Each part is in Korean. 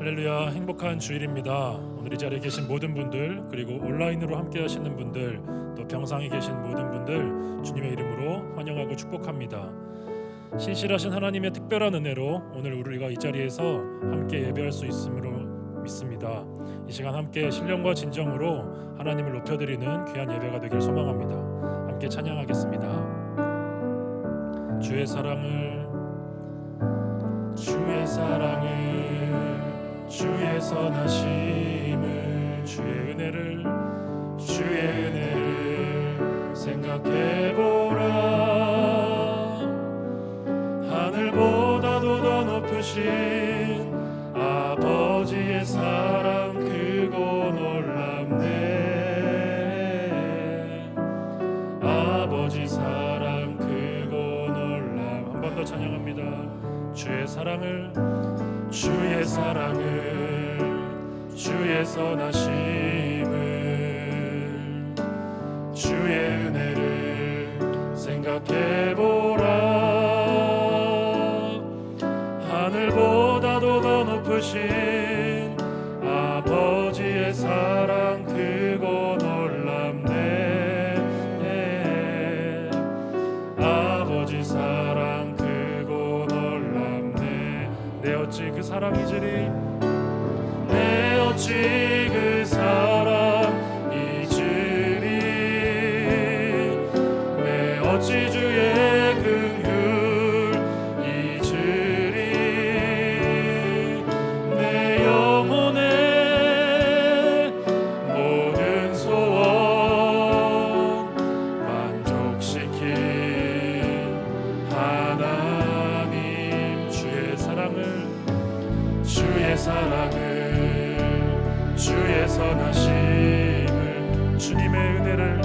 할렐루야, 행복한 주일입니다. 오늘 이 자리에 계신 모든 분들, 그리고 온라인으로 함께 하시는 분들, 또 병상에 계신 모든 분들 주님의 이름으로 환영하고 축복합니다. 신실하신 하나님의 특별한 은혜로 오늘 우리가 이 자리에서 함께 예배할 수 있음으로 믿습니다. 이 시간 함께 신령과 진정으로 하나님을 높여드리는 귀한 예배가 되길 소망합니다. 함께 찬양하겠습니다. 주의 사랑을 주의 선하심을 주의 은혜를 생각해보라. 하늘보다도 더 높으신 아버지의 사랑 크고 놀랍네. 아버지 사랑 크고 놀랍. 한 번 더 찬양합니다. 주의 선하심을 주의 은혜를 생각해보라. 하늘보다도 더 높으신 아버지의 사랑 크고 놀랍네. 아버지 사랑 크고 놀랍네. 내 어찌 그 사랑이지리, 내 어찌 그 사랑이지리, 내 어찌 주의 긍휼 잊으리. 내 영혼의 모든 소원 만족시킨 하나님. 주의 선하심을 주의 은혜를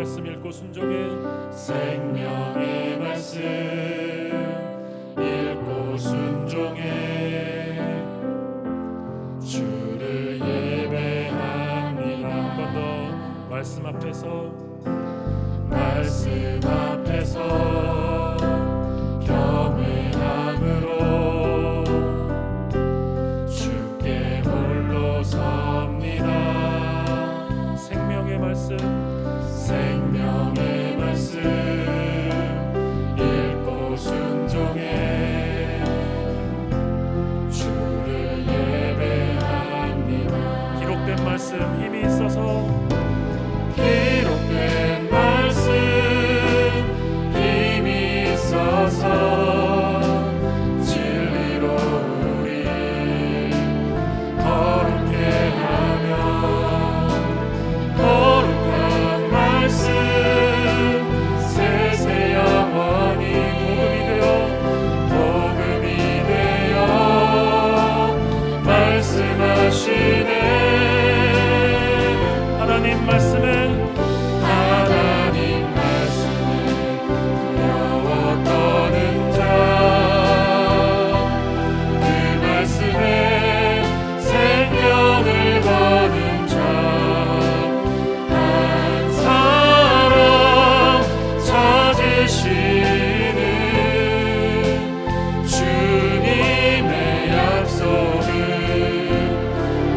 말씀 읽고 순종해. 생명의 말씀 읽고 순종해 주를 예배합니다. 한 번 더 말씀 앞에서 겸회함으로 주께 홀로 섭니다. 생명의 말씀 읽고 순종해 주를 예배합니다. 기록된 말씀 힘이 있어서 기록된 말씀 힘이 있어서 진리로 우리 거룩해 하며 거룩한 말씀 세세 영원히 복음이 되어 말씀하시네. 하나님 말씀에 두려워 떠는 자 그 말씀에 생명을 거는 자 한 사람 찾으시는 주님의 약속을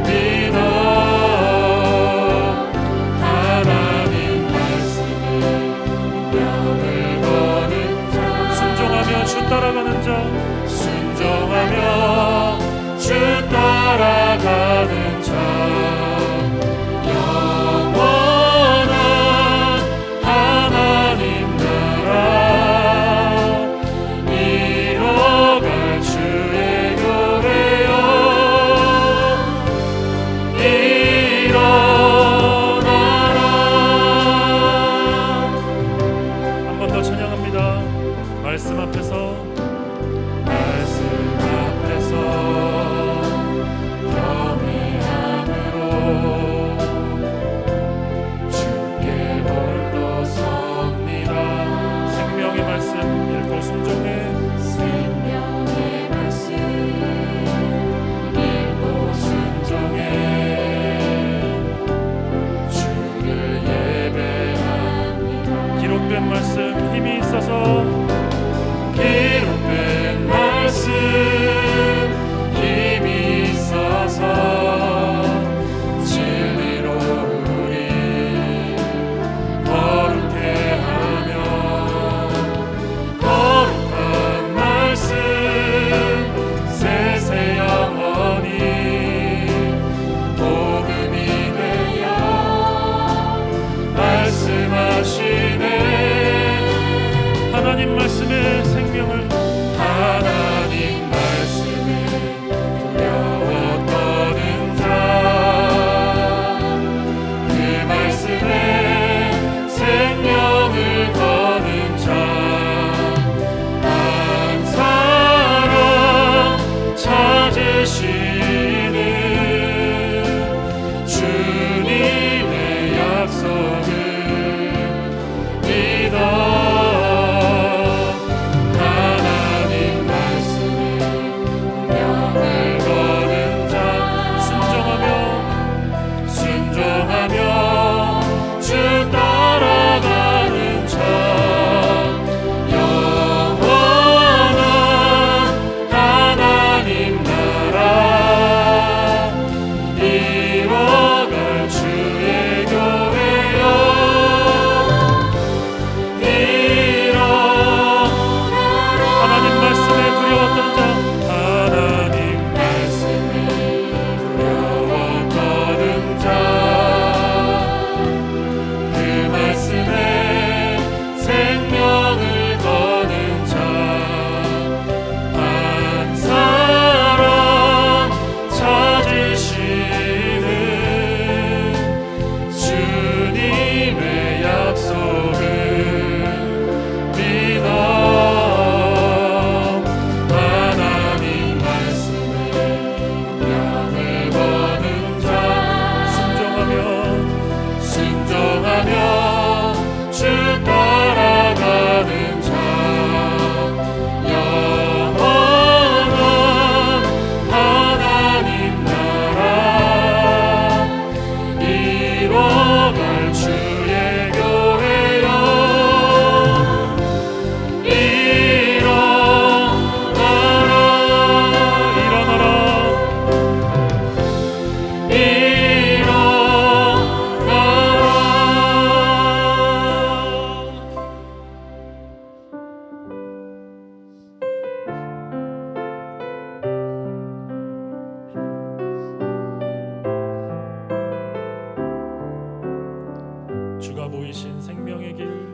믿어 하나님 말씀에 명을 거는 자 순종하며 주 따라가는 자 순종하며 주 따라가는 자 영원한 하나님 나라 이뤄갈 주의 교회여 일어나라. 한 번 더 찬양합니다. 말씀 앞에서 겸회함으로 주께 홀로 섭니다. 생명의 말씀 읽고 순종해. 생명의 말씀 읽고 순종해 주를 예배합니다. 기록된 말씀 힘이 있어서 기록된 말씀 힘이 있어서 진리로 우리 거룩해 하며 거룩한 말씀 세세 영원히 복음이 되어 말씀하시네. 하나님 주가 보이신 생명의 길,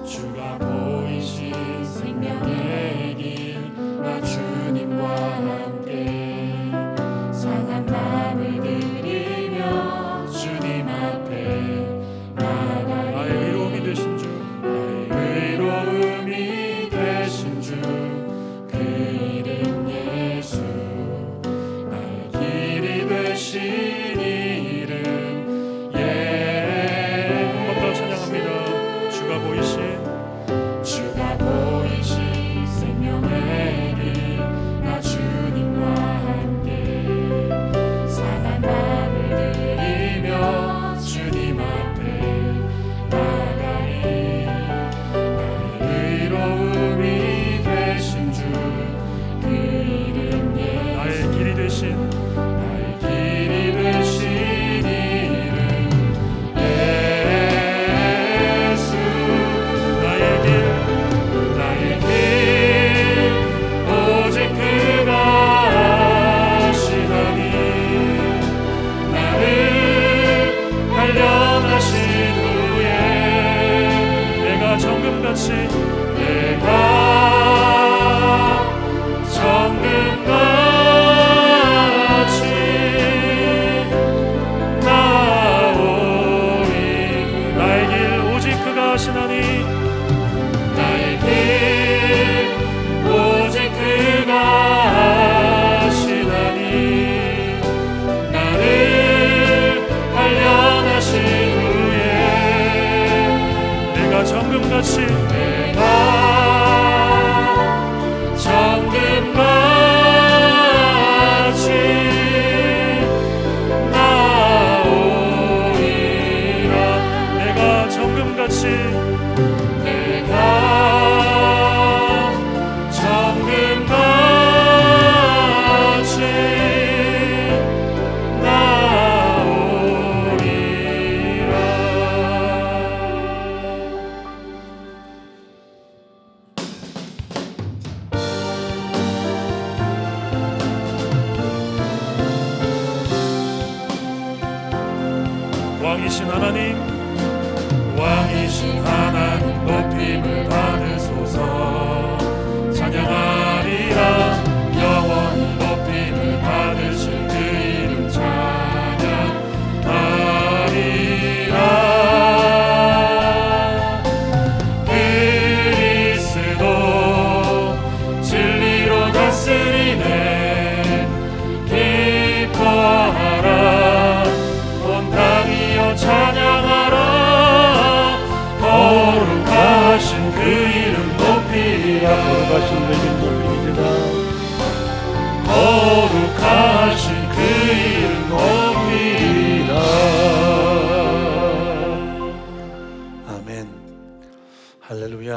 주가 보이신 생명의 길, 나 주님과 함께 상한 마음을 드리며 주님 앞에 나아가리. 나의 의로움이 되신 주, 나의 의로움이 되신 주, 그 이름 예수. 나의 길이 되신 이름 예수. 한 번 더 찬양합니다. 주가 보이신 주가 보이신 생명의 길, 나 주님과 함께 상한 마음을 드리며 주님 앞에 나아가리. 나의 의로움이 되신 주, 그 이름 예수. 나의 길이 되신 나의 길이 되신 이름 예수. 나의 길 오직 그가 하시나니, 나를 단련하신 후에 내가 정금같이 내가 정금같이 나오리. 나의 길 오직 그가 하시나니 나의 길 오직 그가 하시나니, 나를 단련하신 후에 내가 정금같이 내가 정금같이 나오리라. 내가 정금같이 내가 정금같이 나오리라. 왕이신 하나님, 왕이신 하나님 높임을 받으소서. 찬양하리라. 영원히 높임을 받으실 그 이름 찬양하리라. 그리스도 진리로 다스리네. 기뻐하라. 온 땅이여 찬양하라. 거룩하신 그 이름 높이리라. 거룩하신 그 이름 높이리라. 거룩하신 그 이름 높이리라. 아멘. 할렐루야.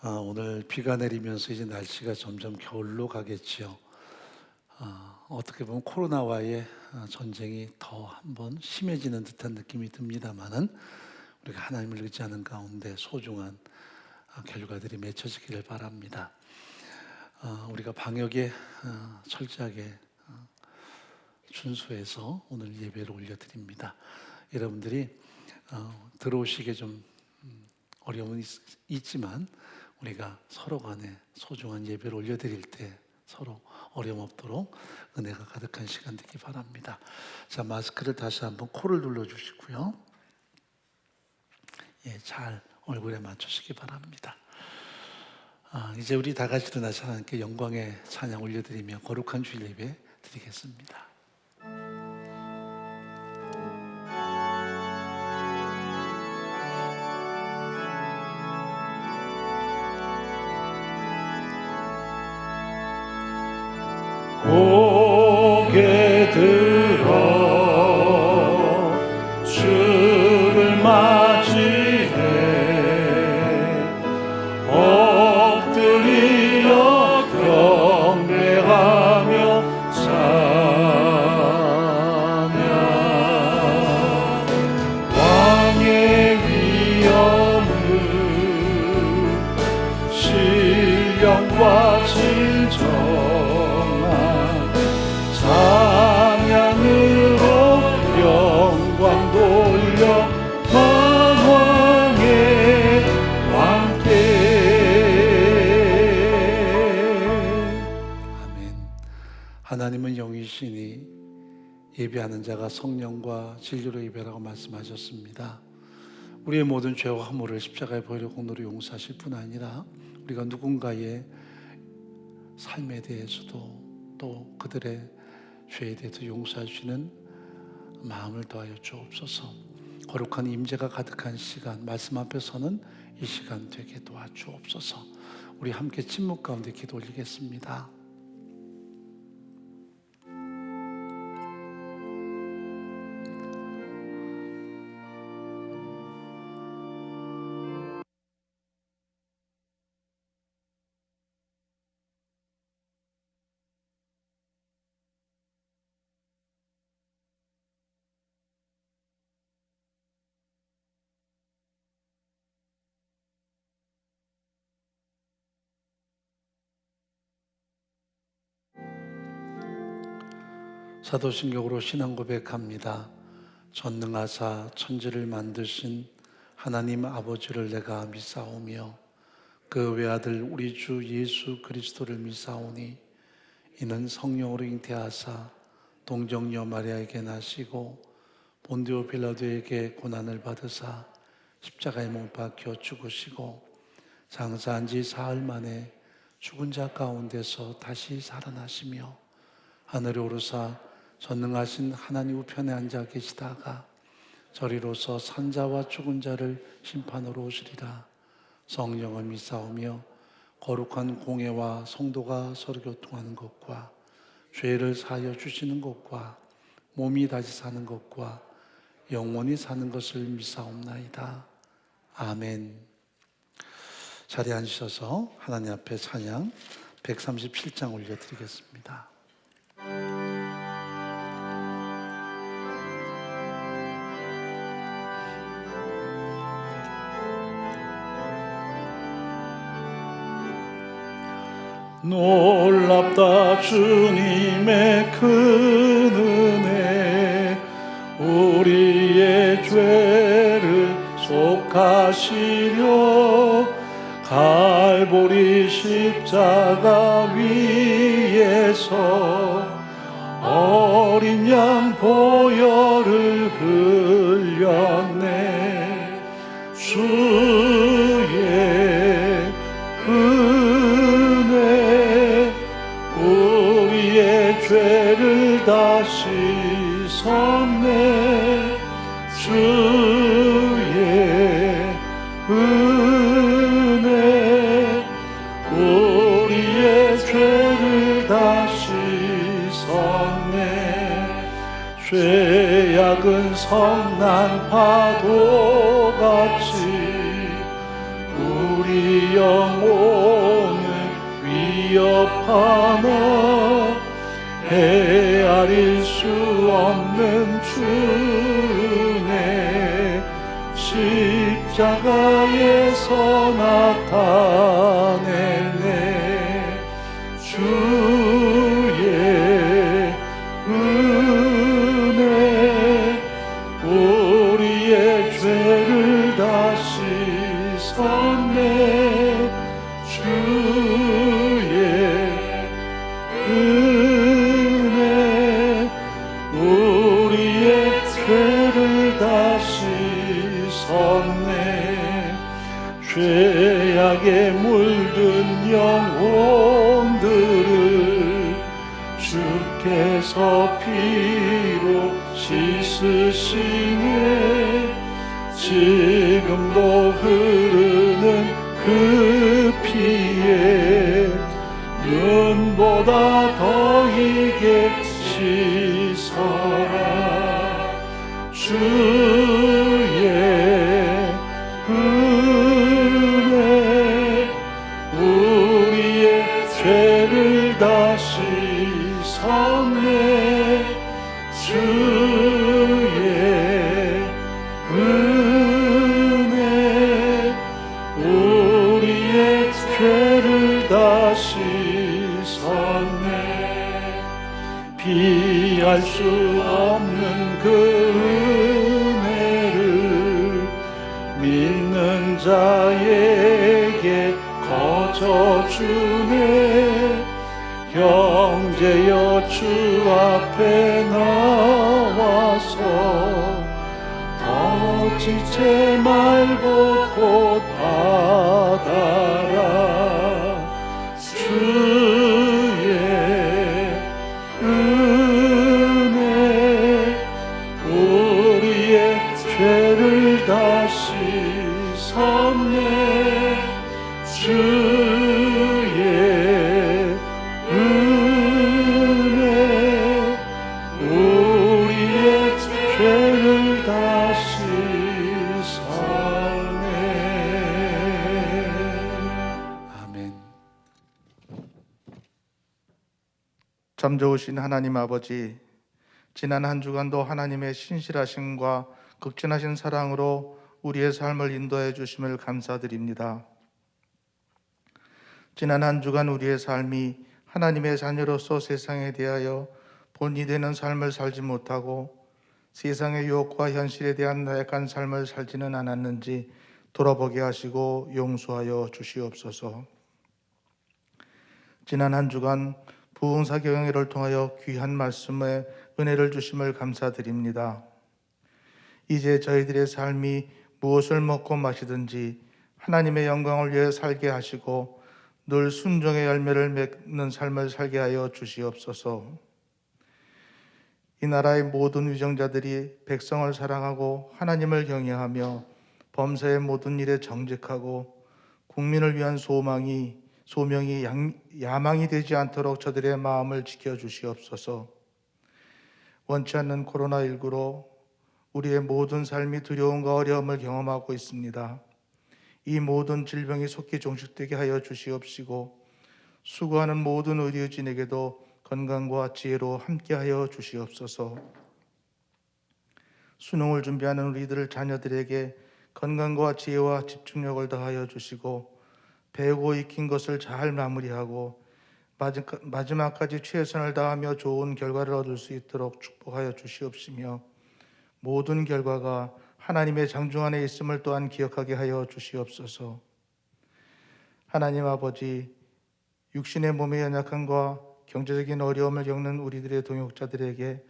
오늘 비가 내리면서 이제 날씨가 점점 겨울로 가겠지요. 어떻게 보면 코로나와의 전쟁이 더 한번 심해지는 듯한 느낌이 듭니다만은 우리가 하나님을 의지하는 가운데 소중한 결과들이 맺혀지기를 바랍니다. 우리가 방역에 철저하게 준수해서 오늘 예배를 올려드립니다. 여러분들이 들어오시기에 좀 어려움은 있지만 우리가 서로 간에 소중한 예배를 올려드릴 때 서로 어려움 없도록 은혜가 가득한 시간 되기 바랍니다. 자, 마스크를 다시 한번 코를 눌러주시고요. 예, 잘 얼굴에 맞추시기 바랍니다. 이제 우리 다 같이 일어나서 하나님께 영광의 찬양 올려드리며 거룩한 주일 예배 드리겠습니다. 고개 들어 주를 맞이해 엎드리려 경배하며 찬양하리. 하나님은 영이시니 예배하는 자가 성령과 진리로 예배라고 말씀하셨습니다. 우리의 모든 죄와 허물을 십자가에 보혈의 공로로 용서하실 뿐 아니라 우리가 누군가의 삶에 대해서도 또 그들의 죄에 대해서 용서하시는 마음을 더하여 주옵소서. 거룩한 임재가 가득한 시간, 말씀 앞에 서는 이 시간 되게 도와주옵소서. 우리 함께 침묵 가운데 기도 올리겠습니다. 사도신경으로 신앙 고백합니다. 전능하사 천지를 만드신 하나님 아버지를 내가 믿사오며 그 외아들 우리 주 예수 그리스도를 믿사오니 이는 성령으로 잉태하사 동정녀 마리아에게 나시고 본디오 빌라도에게 고난을 받으사 십자가에 못 박혀 죽으시고 장사한 지 사흘 만에 죽은 자 가운데서 다시 살아나시며 하늘에 오르사 전능하신 하나님 우편에 앉아 계시다가 저리로서 산자와 죽은 자를 심판으로 오시리라. 성령을 믿사오며 거룩한 공회와 성도가 서로 교통하는 것과 죄를 사하여 주시는 것과 몸이 다시 사는 것과 영원히 사는 것을 믿사옵나이다. 아멘. 자리에 앉으셔서 하나님 앞에 찬양 137장 올려드리겠습니다. 놀랍다 주님의 큰 은혜 우리의 죄를 속하시려 갈보리 십자가 위에서 어린 양 보혈을 흘렸네. 주의 은혜 우리의 죄를 다 씻었네. 주의 은혜 우리의 죄를 다 씻었네. 죄악은 성난 파도같이 우리 영혼을 위협하며 헤아릴 수 없는 주의 십자가에서 나타냈네. 주의 은혜 우리의 죄를 다 씻었네. 주의 은혜 우리의 죄를 다 씻었네. 죄악에 물든 영혼들을 주께서 피로 씻으시네. 지금도 흐르는 그 피에 눈보다 더 이게 씻어라. 주의 은혜 우리의 죄를 다 씻었네. 주의 은혜 우리의 죄를 다 씻었네. 피할 수 없는 그 은혜를 믿는 자에게 거저 주네. 영 형제여 주 앞에 나와서 더 지체 말고 곧 받아라. 주의 은혜 우리의 죄를 다 씻었네. 주의 은혜 우리의 죄를 다 씻었네. 아멘. 참 좋으신 하나님 아버지, 지난 한 주간도 하나님의 신실하심과 극진하신 사랑으로 우리의 삶을 인도해 주심을 감사드립니다. 지난 한 주간 우리의 삶이 하나님의 자녀로서 세상에 대하여 본이 되는 삶을 살지 못하고 세상의 유혹과 현실에 대한 나약한 삶을 살지는 않았는지 돌아보게 하시고 용서하여 주시옵소서. 지난 한 주간 부흥사 경영회를 통하여 귀한 말씀에 은혜를 주심을 감사드립니다. 이제 저희들의 삶이 무엇을 먹고 마시든지 하나님의 영광을 위해 살게 하시고 늘 순종의 열매를 맺는 삶을 살게 하여 주시옵소서. 이 나라의 모든 위정자들이 백성을 사랑하고 하나님을 경외하며 범사의 모든 일에 정직하고 국민을 위한 소명이 야망이 되지 않도록 저들의 마음을 지켜주시옵소서. 원치 않는 코로나19로 우리의 모든 삶이 두려움과 어려움을 경험하고 있습니다. 이 모든 질병이 속히 종식되게 하여 주시옵시고 수고하는 모든 의료진에게도 건강과 지혜로 함께하여 주시옵소서. 수능을 준비하는 우리들 자녀들에게 건강과 지혜와 집중력을 더하여 주시고 배우고 익힌 것을 잘 마무리하고 마지막까지 최선을 다하며 좋은 결과를 얻을 수 있도록 축복하여 주시옵시며 모든 결과가 하나님의 장중 안에 있음을 또한 기억하게 하여 주시옵소서. 하나님 아버지, 육신의 몸의 연약함과 경제적인 어려움을 겪는 우리들의 동역자들에게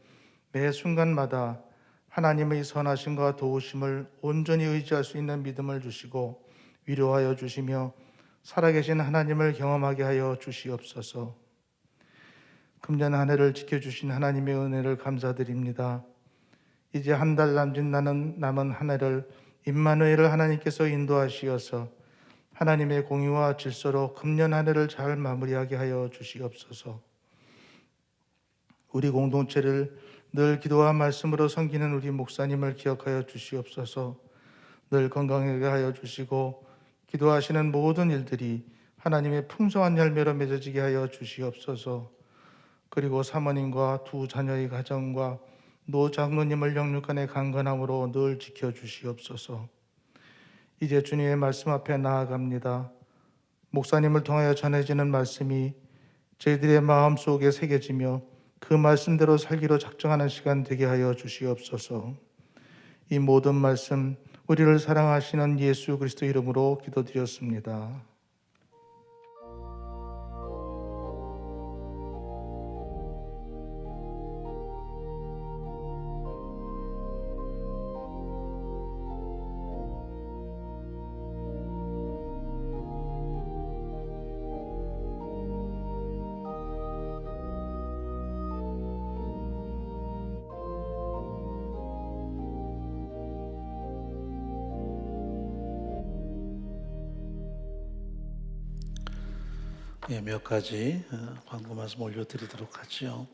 매 순간마다 하나님의 선하심과 도우심을 온전히 의지할 수 있는 믿음을 주시고 위로하여 주시며 살아계신 하나님을 경험하게 하여 주시옵소서. 금년 한 해를 지켜주신 하나님의 은혜를 감사드립니다. 이제 한 달 남은 한 해를 임마누엘을 하나님께서 인도하시어서 하나님의 공의와 질서로 금년 한 해를 잘 마무리하게 하여 주시옵소서. 우리 공동체를 늘 기도와 말씀으로 섬기는 우리 목사님을 기억하여 주시옵소서. 늘 건강하게 하여 주시고 기도하시는 모든 일들이 하나님의 풍성한 열매로 맺어지게 하여 주시옵소서. 그리고 사모님과 두 자녀의 가정과 노 장로님을 영육간의 강건함으로 늘 지켜주시옵소서. 이제 주님의 말씀 앞에 나아갑니다. 목사님을 통하여 전해지는 말씀이 저희들의 마음속에 새겨지며 그 말씀대로 살기로 작정하는 시간 되게 하여 주시옵소서. 이 모든 말씀 우리를 사랑하시는 예수 그리스도 이름으로 기도드렸습니다. 몇 가지 광고 말씀 올려드리도록 하죠.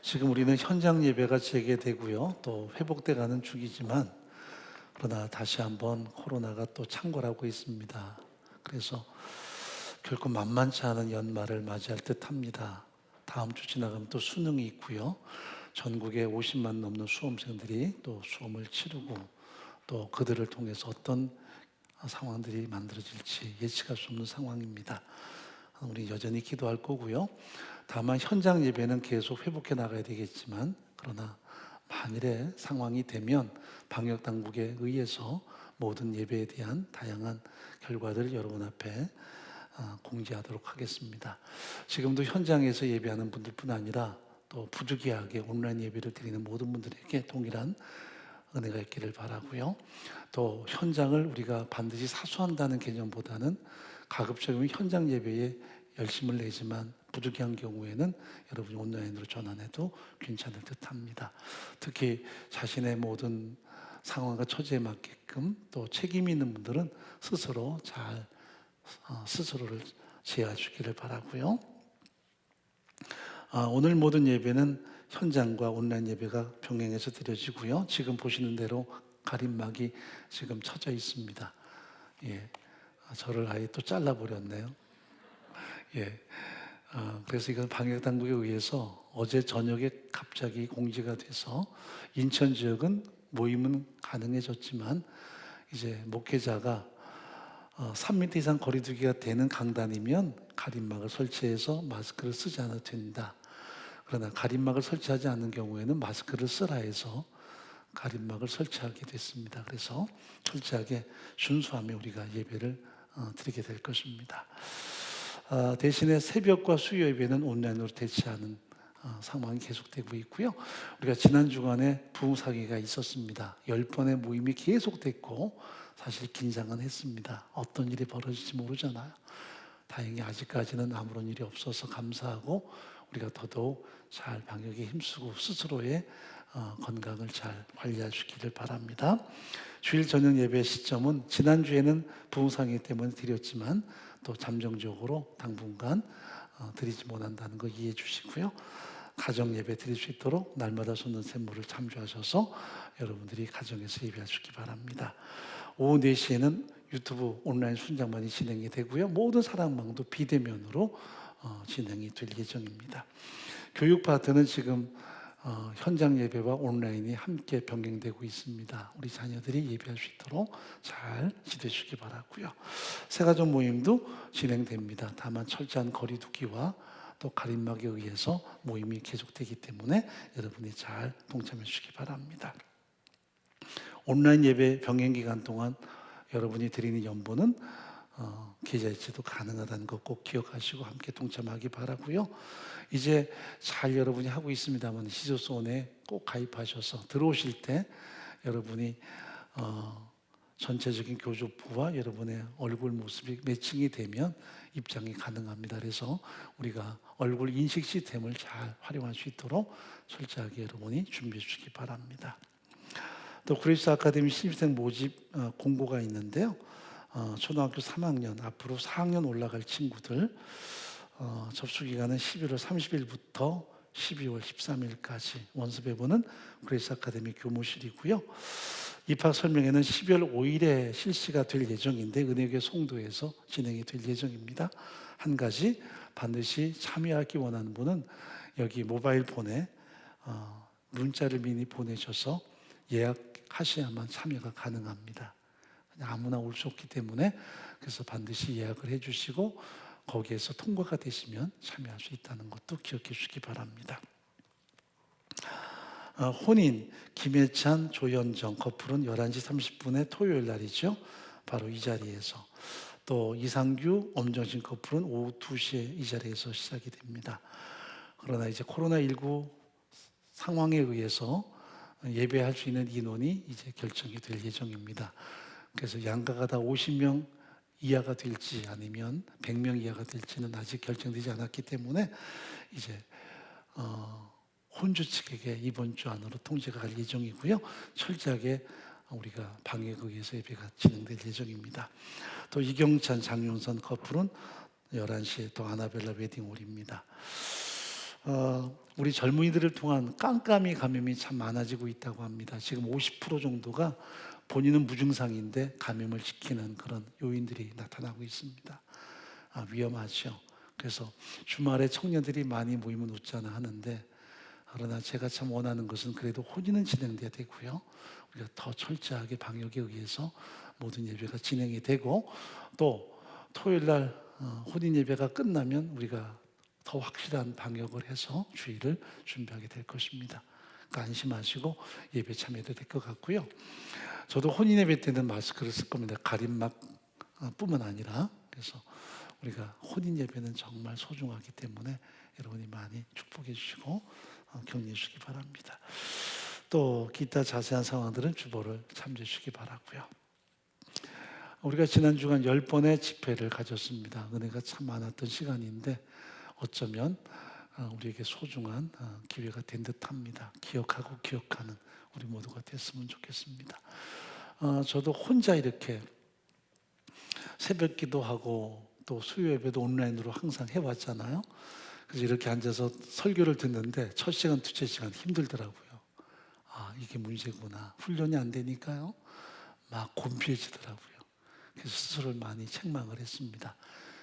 지금 우리는 현장 예배가 재개되고요, 또 회복돼가는 중이지만 그러나 다시 한번 코로나가 또 창궐하고 있습니다. 그래서 결코 만만치 않은 연말을 맞이할 듯합니다. 다음 주 지나가면 또 수능이 있고요, 전국에 50만 넘는 수험생들이 또 수험을 치르고 또 그들을 통해서 어떤 상황들이 만들어질지 예측할 수 없는 상황입니다. 우리 여전히 기도할 거고요. 다만 현장 예배는 계속 회복해 나가야 되겠지만 그러나 만일의 상황이 되면 방역 당국에 의해서 모든 예배에 대한 다양한 결과들을 여러분 앞에 공지하도록 하겠습니다. 지금도 현장에서 예배하는 분들뿐 아니라 또 부득이하게 온라인 예배를 드리는 모든 분들에게 동일한 은혜가 있기를 바라고요. 또 현장을 우리가 반드시 사수한다는 개념보다는 가급적이면 현장 예배에 열심을 내지만 부득이한 경우에는 여러분이 온라인으로 전환해도 괜찮을 듯합니다. 특히 자신의 모든 상황과 처지에 맞게끔 또 책임 있는 분들은 스스로 잘 스스로를 지혜하시기를 바라고요. 오늘 모든 예배는 현장과 온라인 예배가 병행해서 드려지고요. 지금 보시는 대로 가림막이 지금 쳐져 있습니다. 예, 저를 아예 또 잘라버렸네요. 예, 그래서 이건 방역 당국에 의해서 어제 저녁에 갑자기 공지가 돼서 인천 지역은 모임은 가능해졌지만 이제 목회자가 3m 이상 거리두기가 되는 강단이면 가림막을 설치해서 마스크를 쓰지 않아도 된다. 그러나 가림막을 설치하지 않는 경우에는 마스크를 쓰라 해서 가림막을 설치하게 됐습니다. 그래서 철저하게 순수하며 우리가 예배를 드리게 될 것입니다. 대신에 새벽과 수요 예배는 온라인으로 대체하는 상황이 계속되고 있고요. 우리가 지난 주간에 부흥사기가 있었습니다. 10번의 모임이 계속됐고 사실 긴장은 했습니다. 어떤 일이 벌어질지 모르잖아요. 다행히 아직까지는 아무런 일이 없어서 감사하고 우리가 더더욱 잘 방역에 힘쓰고 스스로의 건강을 잘 관리하시기를 바랍니다. 주일 저녁 예배 시점은 지난주에는 부흥상이 때문에 드렸지만 또 잠정적으로 당분간 드리지 못한다는 거 이해해 주시고요. 가정 예배 드릴 수 있도록 날마다 솟는 샘물을 참조하셔서 여러분들이 가정에서 예배하시기 바랍니다. 오후 4시에는 유튜브 온라인 순장만이 진행이 되고요. 모든 사랑방도 비대면으로 진행이 될 예정입니다. 교육 파트는 지금 현장 예배와 온라인이 함께 병행되고 있습니다. 우리 자녀들이 예배할 수 있도록 잘 지도해 주시기 바라고요. 새가족 모임도 진행됩니다. 다만 철저한 거리두기와 또 가림막에 의해서 모임이 계속되기 때문에 여러분이 잘 동참해 주시기 바랍니다. 온라인 예배 병행 기간 동안 여러분이 드리는 연보는 계좌이체도 가능하다는 것 꼭 기억하시고 함께 동참하기 바라고요. 이제 잘 여러분이 하고 있습니다만 시조손에 꼭 가입하셔서 들어오실 때 여러분이 전체적인 교조부와 여러분의 얼굴 모습이 매칭이 되면 입장이 가능합니다. 그래서 우리가 얼굴 인식 시스템을 잘 활용할 수 있도록 철저하게 여러분이 준비해 주시기 바랍니다. 또 그리스 아카데미 신입생 모집 공고가 있는데요. 초등학교 3학년 앞으로 4학년 올라갈 친구들 접수 기간은 11월 30일부터 12월 13일까지 원습해보는 그리스 아카데미 교무실이고요. 입학 설명회는 12월 5일에 실시가 될 예정인데 은혜교회 송도에서 진행이 될 예정입니다. 한 가지 반드시 참여하기 원하는 분은 여기 모바일 폰에 문자를 미리 보내셔서 예약하셔야만 참여가 가능합니다. 아무나 올 수 없기 때문에 그래서 반드시 예약을 해주시고 거기에서 통과가 되시면 참여할 수 있다는 것도 기억해 주시기 바랍니다. 혼인 김혜찬, 조현정 커플은 11시 30분에 토요일 날이죠. 바로 이 자리에서 또 이상규, 엄정진 커플은 오후 2시에 이 자리에서 시작이 됩니다. 그러나 이제 코로나19 상황에 의해서 예배할 수 있는 인원이 이제 결정이 될 예정입니다. 그래서 양가가 다 50명 이하가 될지 아니면 100명 이하가 될지는 아직 결정되지 않았기 때문에 이제 혼주 측에게 이번 주 안으로 통지가 갈 예정이고요. 철저하게 우리가 방역에 의해서 예배가 진행될 예정입니다. 또 이경찬, 장윤선 커플은 11시에 또 아나벨라 웨딩홀입니다. 우리 젊은이들을 통한 깜깜이 감염이 참 많아지고 있다고 합니다. 지금 50% 정도가 본인은 무증상인데 감염을 시키는 그런 요인들이 나타나고 있습니다. 위험하죠. 그래서 주말에 청년들이 많이 모이면 웃잖아 하는데 그러나 제가 참 원하는 것은 그래도 혼인은 진행돼야 되고요. 우리가 더 철저하게 방역에 의해서 모든 예배가 진행이 되고 또 토요일 날 혼인 예배가 끝나면 우리가 더 확실한 방역을 해서 주일을 준비하게 될 것입니다. 그러니까 안심하시고 예배 참여도 될 것 같고요. 저도 혼인 예배 때는 마스크를 쓸 겁니다. 가림막 뿐만 아니라 그래서 우리가 혼인 예배는 정말 소중하기 때문에 여러분이 많이 축복해 주시고 격려해 주시기 바랍니다. 또 기타 자세한 상황들은 주보를 참조해 주시기 바라고요. 우리가 지난 주간 10번의 집회를 가졌습니다. 은혜가 참 많았던 시간인데 어쩌면 우리에게 소중한 기회가 된 듯합니다. 기억하고 기억하는 우리 모두가 됐으면 좋겠습니다. 저도 혼자 이렇게 새벽 기도하고 또 수요 예배도 온라인으로 항상 해왔잖아요. 그래서 이렇게 앉아서 설교를 듣는데 첫 시간, 두째 시간 힘들더라고요. 이게 문제구나. 훈련이 안 되니까요. 막 곤비해지더라고요. 그래서 스스로를 많이 책망을 했습니다.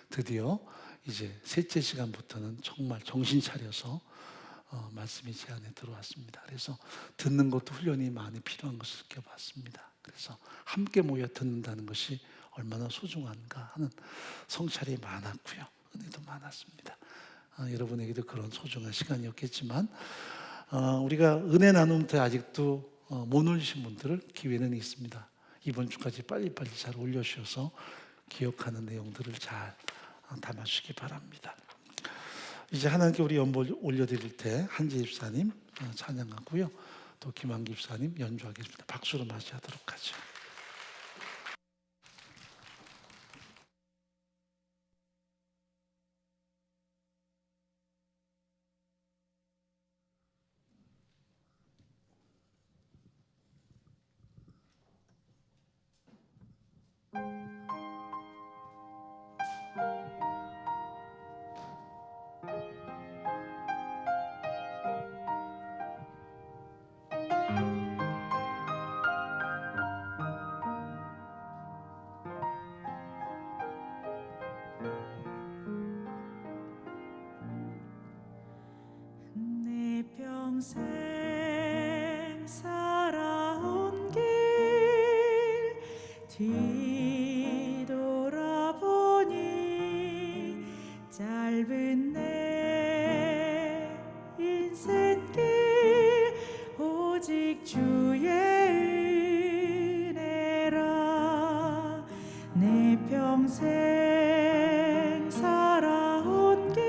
드디어 이제 셋째 시간부터는 정말 정신 차려서 말씀이 제 안에 들어왔습니다. 그래서 듣는 것도 훈련이 많이 필요한 것을 느껴봤습니다. 그래서 함께 모여 듣는다는 것이 얼마나 소중한가 하는 성찰이 많았고요. 은혜도 많았습니다. 여러분에게도 그런 소중한 시간이었겠지만 우리가 은혜 나눔 때 아직도 못 올리신 분들을 기회는 있습니다. 이번 주까지 빨리빨리 잘 올려주셔서 기억하는 내용들을 잘 담아주시기 바랍니다. 이제 하나님께 우리 연보 올려드릴 때 한재 집사님 찬양하고요. 또 김한기 집사님 연주하겠습니다. 박수로 맞이하도록 하죠. 내 평생 살아온 길 뒤돌아보니 짧은 내 인생길 오직 주의 은혜라. 내 평생 살아온 길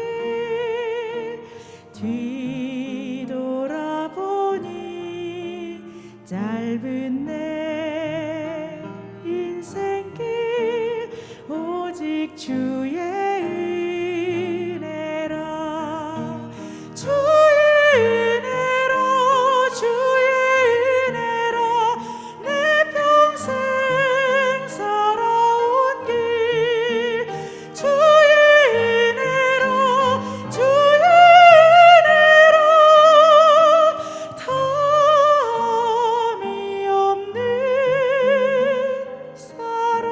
뒤돌아보니 짧은 내 인생길 오직 주의 은혜라. 주의 은혜라 주의 은혜라. 내 평생 살아온 길 주의 은혜라 주의 은혜라. 탐이 없는 사랑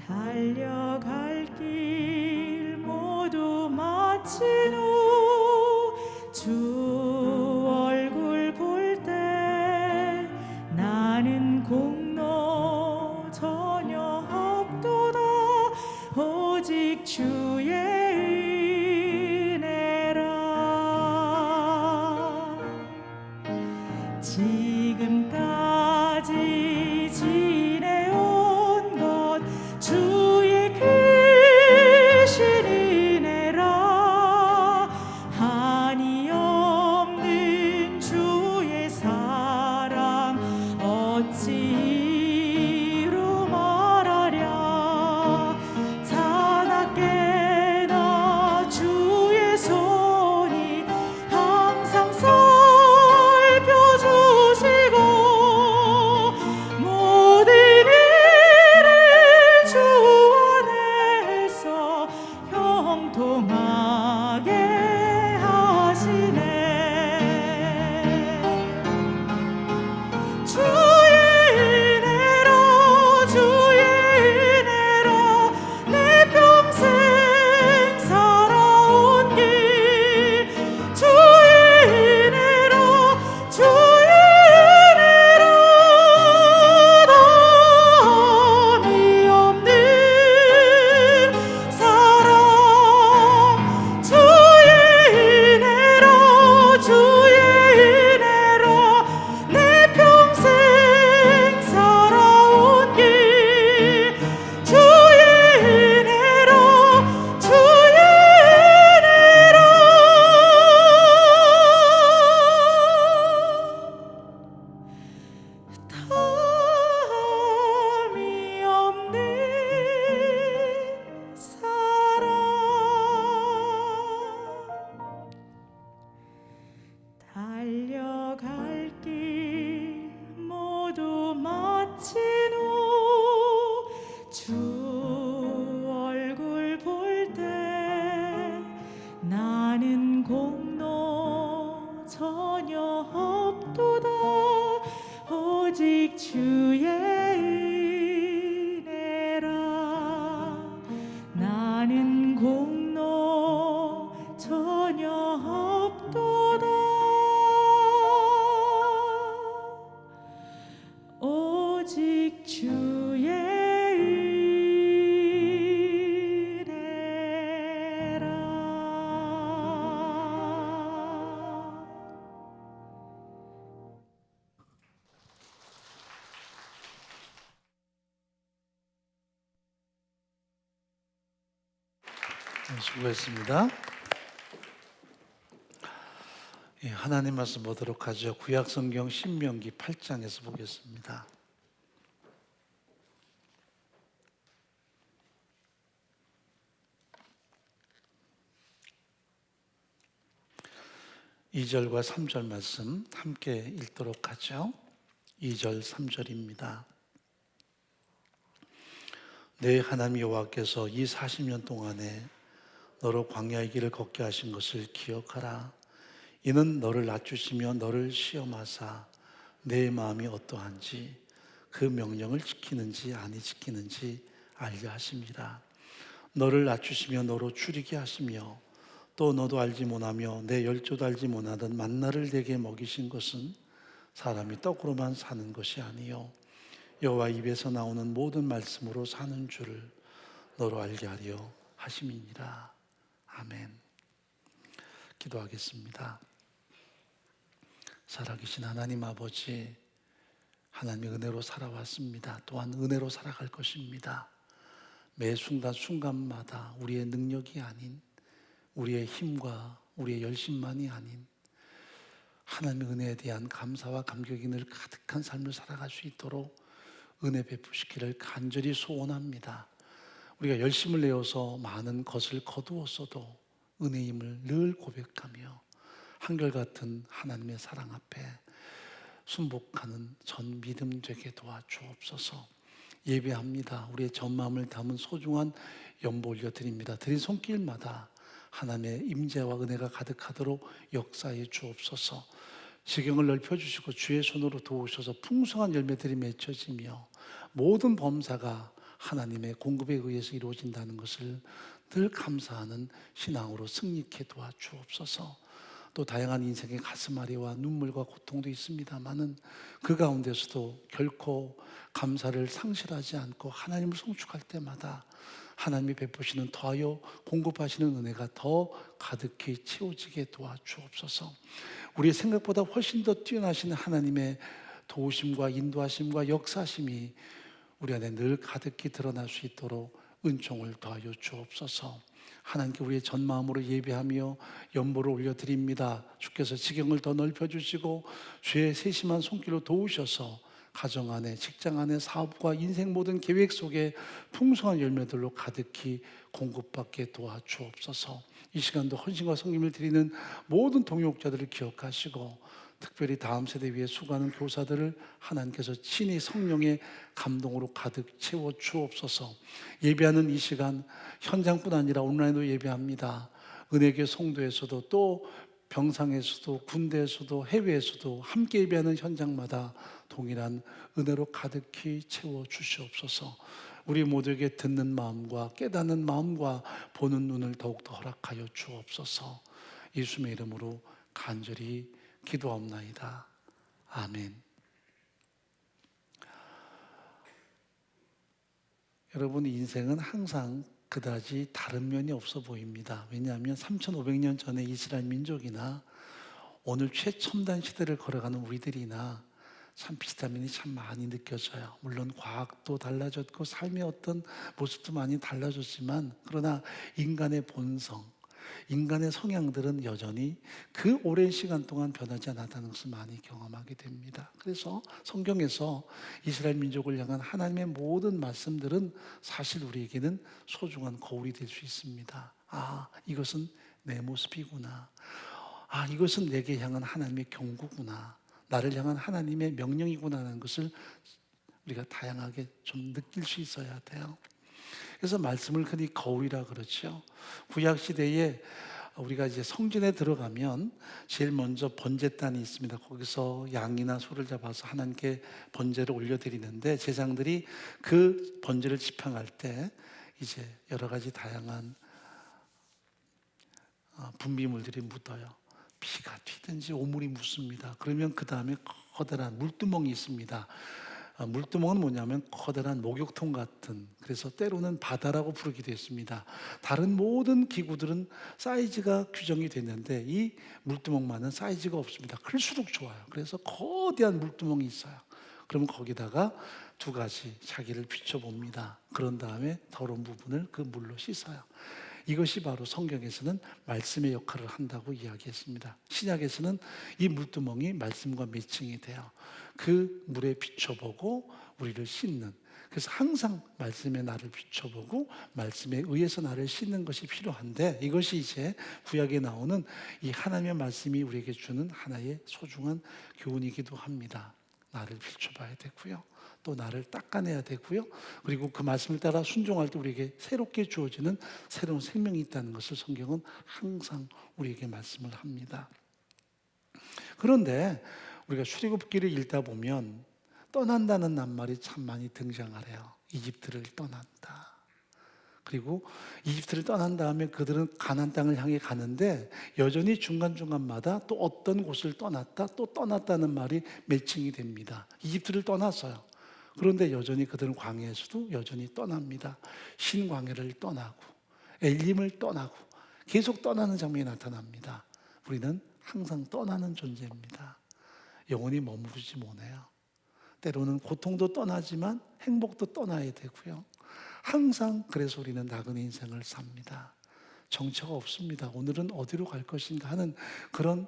달려갈 길 모두 마친 후 주 얼굴 볼 때 나는 공로 전혀 없도다. 오직 주의 은혜라. 지금까지 지내온 것 주의 크신 은혜라. 한이 없는 주의 사랑 어찌로 말하랴. 자나깨나 주의 손이 항상 살펴주시고 오직 주의 은혜라. 나는 공로 전혀 없도다. 오직 주의 은혜라. 네, 수고했습니다. 예, 하나님 말씀 보도록 하죠. 구약성경 신명기 8장에서 보겠습니다. (2) 절과 (3) 절 말씀 함께 읽도록 하죠. 2절 3절입니다. 내 하나님 여호와께서 이 40년 동안에 너로 광야의 길을 걷게 하신 것을 기억하라. 이는 너를 낮추시며 너를 시험하사 내 마음이 어떠한지 그 명령을 지키는지 아니 지키는지 알려 하심이라. 너를 낮추시며 너로 줄이게 하시며 또 너도 알지 못하며 내 열조도 알지 못하던 만나를 내게 먹이신 것은 사람이 떡으로만 사는 것이 아니요 여호와 입에서 나오는 모든 말씀으로 사는 줄을 너로 알게 하려 하심이니라. 아멘. 기도하겠습니다. 살아계신 하나님 아버지, 하나님의 은혜로 살아왔습니다. 또한 은혜로 살아갈 것입니다. 매 순간순간마다 우리의 능력이 아닌, 우리의 힘과 우리의 열심만이 아닌 하나님의 은혜에 대한 감사와 감격이 늘 가득한 삶을 살아갈 수 있도록 은혜 베푸시기를 간절히 소원합니다. 우리가 열심을 내어서 많은 것을 거두었어도 은혜임을 늘 고백하며 한결같은 하나님의 사랑 앞에 순복하는 전 믿음 되게 도와주옵소서. 예배합니다. 우리의 전 마음을 담은 소중한 연보 올려드립니다. 드린 손길마다 하나님의 임재와 은혜가 가득하도록 역사해 주옵소서. 지경을 넓혀주시고 주의 손으로 도우셔서 풍성한 열매들이 맺혀지며 모든 범사가 하나님의 공급에 의해서 이루어진다는 것을 늘 감사하는 신앙으로 승리케 도와주옵소서. 또 다양한 인생의 가슴앓이와 눈물과 고통도 있습니다마는 그 가운데서도 결코 감사를 상실하지 않고 하나님을 송축할 때마다 하나님이 베푸시는 더하여 공급하시는 은혜가 더 가득히 채워지게 도와주옵소서. 우리의 생각보다 훨씬 더 뛰어나신 하나님의 도우심과 인도하심과 역사심이 우리 안에 늘 가득히 드러날 수 있도록 은총을 더하여 주옵소서. 하나님께 우리의 전 마음으로 예배하며 연보를 올려드립니다. 주께서 지경을 더 넓혀주시고 주의 세심한 손길로 도우셔서 가정 안에, 직장 안에, 사업과 인생 모든 계획 속에 풍성한 열매들로 가득히 공급받게 도와주옵소서. 이 시간도 헌신과 섬김을 드리는 모든 동역자들을 기억하시고 특별히 다음 세대 위에 수고하는 교사들을 하나님께서 친히 성령의 감동으로 가득 채워 주옵소서. 예배하는 이 시간 현장뿐 아니라 온라인으로 예배합니다. 은혜교회 성도에서도 또 병상에서도 군대에서도 해외에서도 함께 예배하는 현장마다 동일한 은혜로 가득히 채워 주시옵소서. 우리 모두에게 듣는 마음과 깨닫는 마음과 보는 눈을 더욱더 허락하여 주옵소서. 예수님의 이름으로 간절히 기도하옵나이다. 아멘. 여러분, 인생은 항상 그다지 다른 면이 없어 보입니다. 왜냐하면 3,500년 전에 이스라엘 민족이나 오늘 최첨단 시대를 걸어가는 우리들이나 참 비슷한 면이 참 많이 느껴져요. 물론 과학도 달라졌고 삶의 어떤 모습도 많이 달라졌지만 그러나 인간의 본성, 인간의 성향들은 여전히 그 오랜 시간 동안 변하지 않았다는 것을 많이 경험하게 됩니다. 그래서 성경에서 이스라엘 민족을 향한 하나님의 모든 말씀들은 사실 우리에게는 소중한 거울이 될 수 있습니다. 아, 이것은 내 모습이구나. 아, 이것은 내게 향한 하나님의 경고구나. 나를 향한 하나님의 명령이구나 하는 것을 우리가 다양하게 좀 느낄 수 있어야 돼요. 그래서 말씀을 흔히 거울이라 그러죠. 구약 시대에 우리가 이제 성전에 들어가면 제일 먼저 번제단이 있습니다. 거기서 양이나 소를 잡아서 하나님께 번제를 올려드리는데 제사장들이 그 번제를 지팡할 때 이제 여러 가지 다양한 분비물들이 묻어요. 피가 튀든지 오물이 묻습니다. 그러면 그 다음에 커다란 물두멍이 있습니다. 물두멍은 뭐냐면 커다란 목욕통 같은, 그래서 때로는 바다라고 부르기도 했습니다. 다른 모든 기구들은 사이즈가 규정이 됐는데 이 물두멍만은 사이즈가 없습니다. 클수록 좋아요. 그래서 거대한 물두멍이 있어요. 그러면 거기다가 두 가지 자기를 비춰봅니다. 그런 다음에 더러운 부분을 그 물로 씻어요. 이것이 바로 성경에서는 말씀의 역할을 한다고 이야기했습니다. 신약에서는 이 물두멍이 말씀과 매칭이 돼요. 그 물에 비춰보고 우리를 씻는, 그래서 항상 말씀에 나를 비춰보고 말씀에 의해서 나를 씻는 것이 필요한데, 이것이 이제 구약에 나오는 이 하나님의 말씀이 우리에게 주는 하나의 소중한 교훈이기도 합니다. 나를 비춰봐야 되고요, 또 나를 닦아내야 되고요, 그리고 그 말씀을 따라 순종할 때 우리에게 새롭게 주어지는 새로운 생명이 있다는 것을 성경은 항상 우리에게 말씀을 합니다. 그런데 우리가 출애굽기를 읽다 보면 떠난다는 낱말이 참 많이 등장하래요. 이집트를 떠난다. 그리고 이집트를 떠난 다음에 그들은 가나안 땅을 향해 가는데 여전히 중간중간마다 또 어떤 곳을 떠났다, 또 떠났다는 말이 매칭이 됩니다. 이집트를 떠났어요. 그런데 여전히 그들은 광야에서도 여전히 떠납니다. 신광야를 떠나고 엘림을 떠나고 계속 떠나는 장면이 나타납니다. 우리는 항상 떠나는 존재입니다. 영원히 머무르지 못해요. 때로는 고통도 떠나지만 행복도 떠나야 되고요. 항상 그래서 우리는 나그네 인생을 삽니다. 정처가 없습니다. 오늘은 어디로 갈 것인가 하는 그런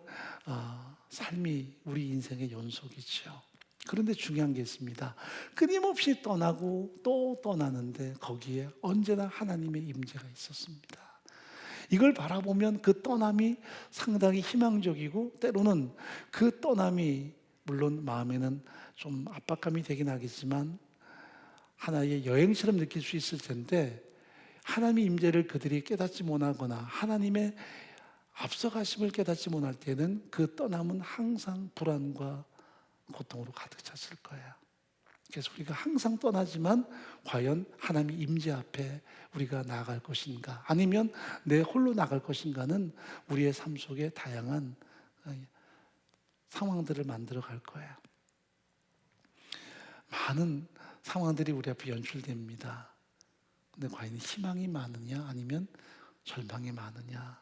삶이 우리 인생의 연속이죠. 그런데 중요한 게 있습니다. 끊임없이 떠나고 또 떠나는데 거기에 언제나 하나님의 임재가 있었습니다. 이걸 바라보면 그 떠남이 상당히 희망적이고, 때로는 그 떠남이 물론 마음에는 좀 압박감이 되긴 하겠지만 하나의 여행처럼 느낄 수 있을 텐데, 하나님의 임재를 그들이 깨닫지 못하거나 하나님의 앞서가심을 깨닫지 못할 때는 그 떠남은 항상 불안과 고통으로 가득 찼을 거예요. 그래서 우리가 항상 떠나지만 과연 하나님의 임재 앞에 우리가 나아갈 것인가, 아니면 내 홀로 나갈 것인가는 우리의 삶 속에 다양한 상황들을 만들어 갈 거예요. 많은 상황들이 우리 앞에 연출됩니다. 근데 과연 희망이 많으냐 아니면 절망이 많으냐,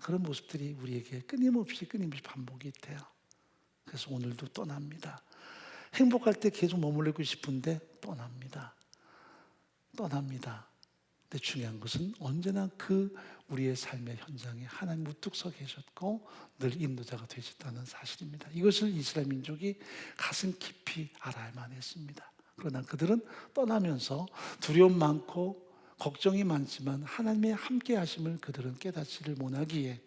그런 모습들이 우리에게 끊임없이 반복이 돼요. 그래서 오늘도 떠납니다. 행복할 때 계속 머물고 싶은데 떠납니다. 근데 중요한 것은 언제나 그 우리의 삶의 현장에 하나님 우뚝 서 계셨고 늘 인도자가 되셨다는 사실입니다. 이것을 이스라엘 민족이 가슴 깊이 알아야만 했습니다. 그러나 그들은 떠나면서 두려움 많고 걱정이 많지만 하나님의 함께 하심을 그들은 깨닫지를 못하기에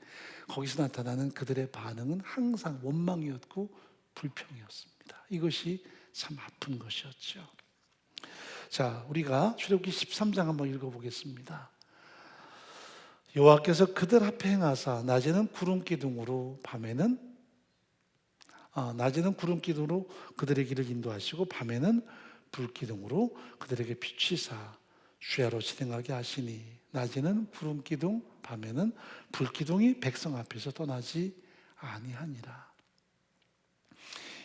거기서 나타나는 그들의 반응은 항상 원망이었고 불평이었습니다. 이것이 참 아픈 것이었죠. 자, 우리가 출애굽기 13장 한번 읽어보겠습니다. 여호와께서 그들 앞에 행하사 낮에는 구름 기둥으로 그들의 길을 인도하시고 밤에는 불 기둥으로 그들에게 비추사 주야로 진행하게 하시니 낮에는 구름 기둥 밤에는 불 기둥이 백성 앞에서 떠나지 아니하니라.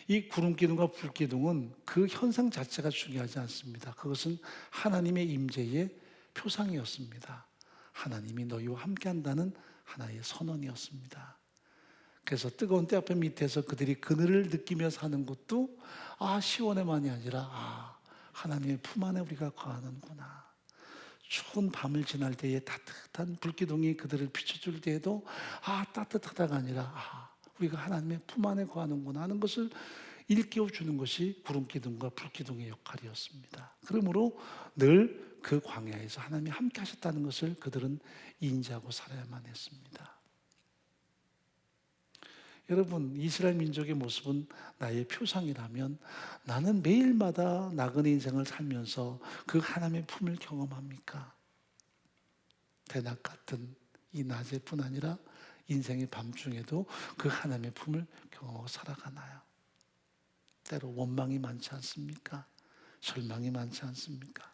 이 구름 기둥과 불 기둥은 그 현상 자체가 중요하지 않습니다. 그것은 하나님의 임재의 표상이었습니다. 하나님이 너희와 함께한다는 하나의 선언이었습니다. 그래서 뜨거운 때앞에 밑에서 그들이 그늘을 느끼며 사는 것도 시원해만이 아니라 하나님의 품 안에 우리가 거하는구나. 추운 밤을 지날 때에 따뜻한 불기둥이 그들을 비춰줄 때에도 따뜻하다가 아니라 우리가 하나님의 품 안에 거하는구나 하는 것을 일깨워 주는 것이 구름기둥과 불기둥의 역할이었습니다. 그러므로 늘 그 광야에서 하나님이 함께 하셨다는 것을 그들은 인지하고 살아야만 했습니다. 여러분, 이스라엘 민족의 모습은 나의 표상이라면 나는 매일마다 나그네 인생을 살면서 그 하나님의 품을 경험합니까? 대낮 같은 이 낮에뿐 아니라 인생의 밤중에도 그 하나님의 품을 경험하고 살아가나요? 때로 원망이 많지 않습니까? 절망이 많지 않습니까?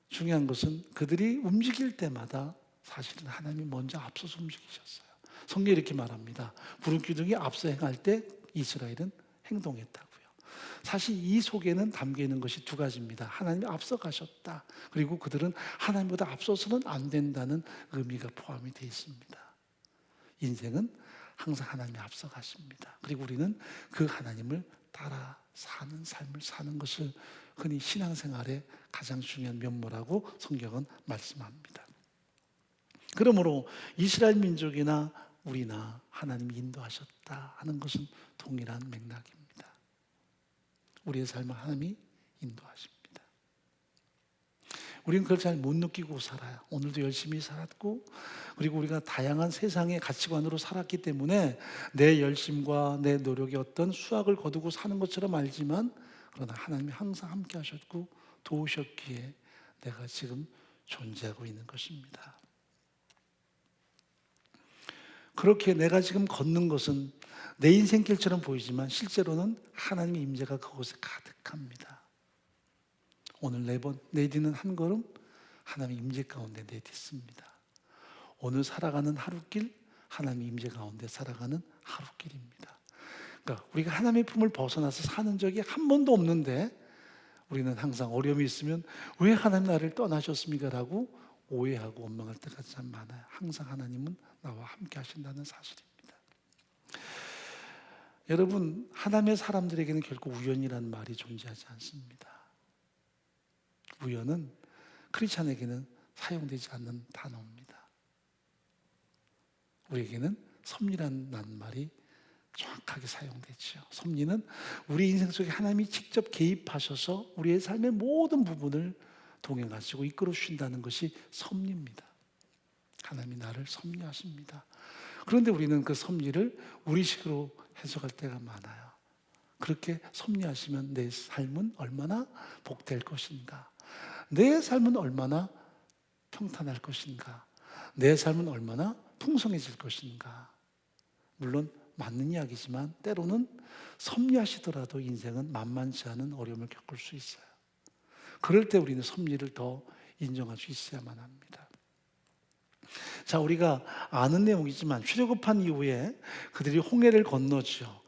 중요한 것은 그들이 움직일 때마다 사실은 하나님이 먼저 앞서서 움직이셨어요. 성경이 이렇게 말합니다. 구름기둥이 앞서 행할 때 이스라엘은 행동했다고요. 사실 이 속에는 담겨 있는 것이 두 가지입니다. 하나님이 앞서 가셨다. 그리고 그들은 하나님보다 앞서서는 안 된다는 의미가 포함이 되어 있습니다. 인생은 항상 하나님이 앞서 가십니다. 그리고 우리는 그 하나님을 따라 사는 삶을 사는 것을 흔히 신앙생활의 가장 중요한 면모라고 성경은 말씀합니다. 그러므로 이스라엘 민족이나 우리나 하나님이 인도하셨다 하는 것은 동일한 맥락입니다. 우리의 삶을 하나님이 인도하십니다. 우리는 그걸 잘 못 느끼고 살아요. 오늘도 열심히 살았고, 그리고 우리가 다양한 세상의 가치관으로 살았기 때문에 내 열심과 내 노력이 어떤 수확을 거두고 사는 것처럼 알지만, 그러나 하나님이 항상 함께 하셨고 도우셨기에 내가 지금 존재하고 있는 것입니다. 그렇게 내가 지금 걷는 것은 내 인생길처럼 보이지만 실제로는 하나님의 임재가 그곳에 가득합니다. 오늘 내딛는 한 걸음 하나님의 임재 가운데 내딛습니다. 오늘 살아가는 하루길 하나님의 임재 가운데 살아가는 하루길입니다. 그러니까 우리가 하나님의 품을 벗어나서 사는 적이 한 번도 없는데 우리는 항상 어려움이 있으면 왜 하나님 나를 떠나셨습니까? 라고 오해하고 원망할 때가 참 많아요. 항상 하나님은 나와 함께 하신다는 사실입니다. 여러분, 하나님의 사람들에게는 결코 우연이라는 말이 존재하지 않습니다. 우연은 크리스찬에게는 사용되지 않는 단어입니다. 우리에게는 섭리라는 말이 정확하게 사용되죠. 섭리는 우리 인생 속에 하나님이 직접 개입하셔서 우리의 삶의 모든 부분을 동행하시고 이끌어 주신다는 것이 섭리입니다. 하나님이 나를 섭리하십니다. 그런데 우리는 그 섭리를 우리식으로 해석할 때가 많아요. 그렇게 섭리하시면 내 삶은 얼마나 복될 것인가? 내 삶은 얼마나 평탄할 것인가? 내 삶은 얼마나 풍성해질 것인가? 물론 맞는 이야기지만 때로는 섭리하시더라도 인생은 만만치 않은 어려움을 겪을 수 있어요. 그럴 때 우리는 섭리를 더 인정할 수 있어야만 합니다. 자, 우리가 아는 내용이지만 출애굽한 이후에 그들이 홍해를 건너죠.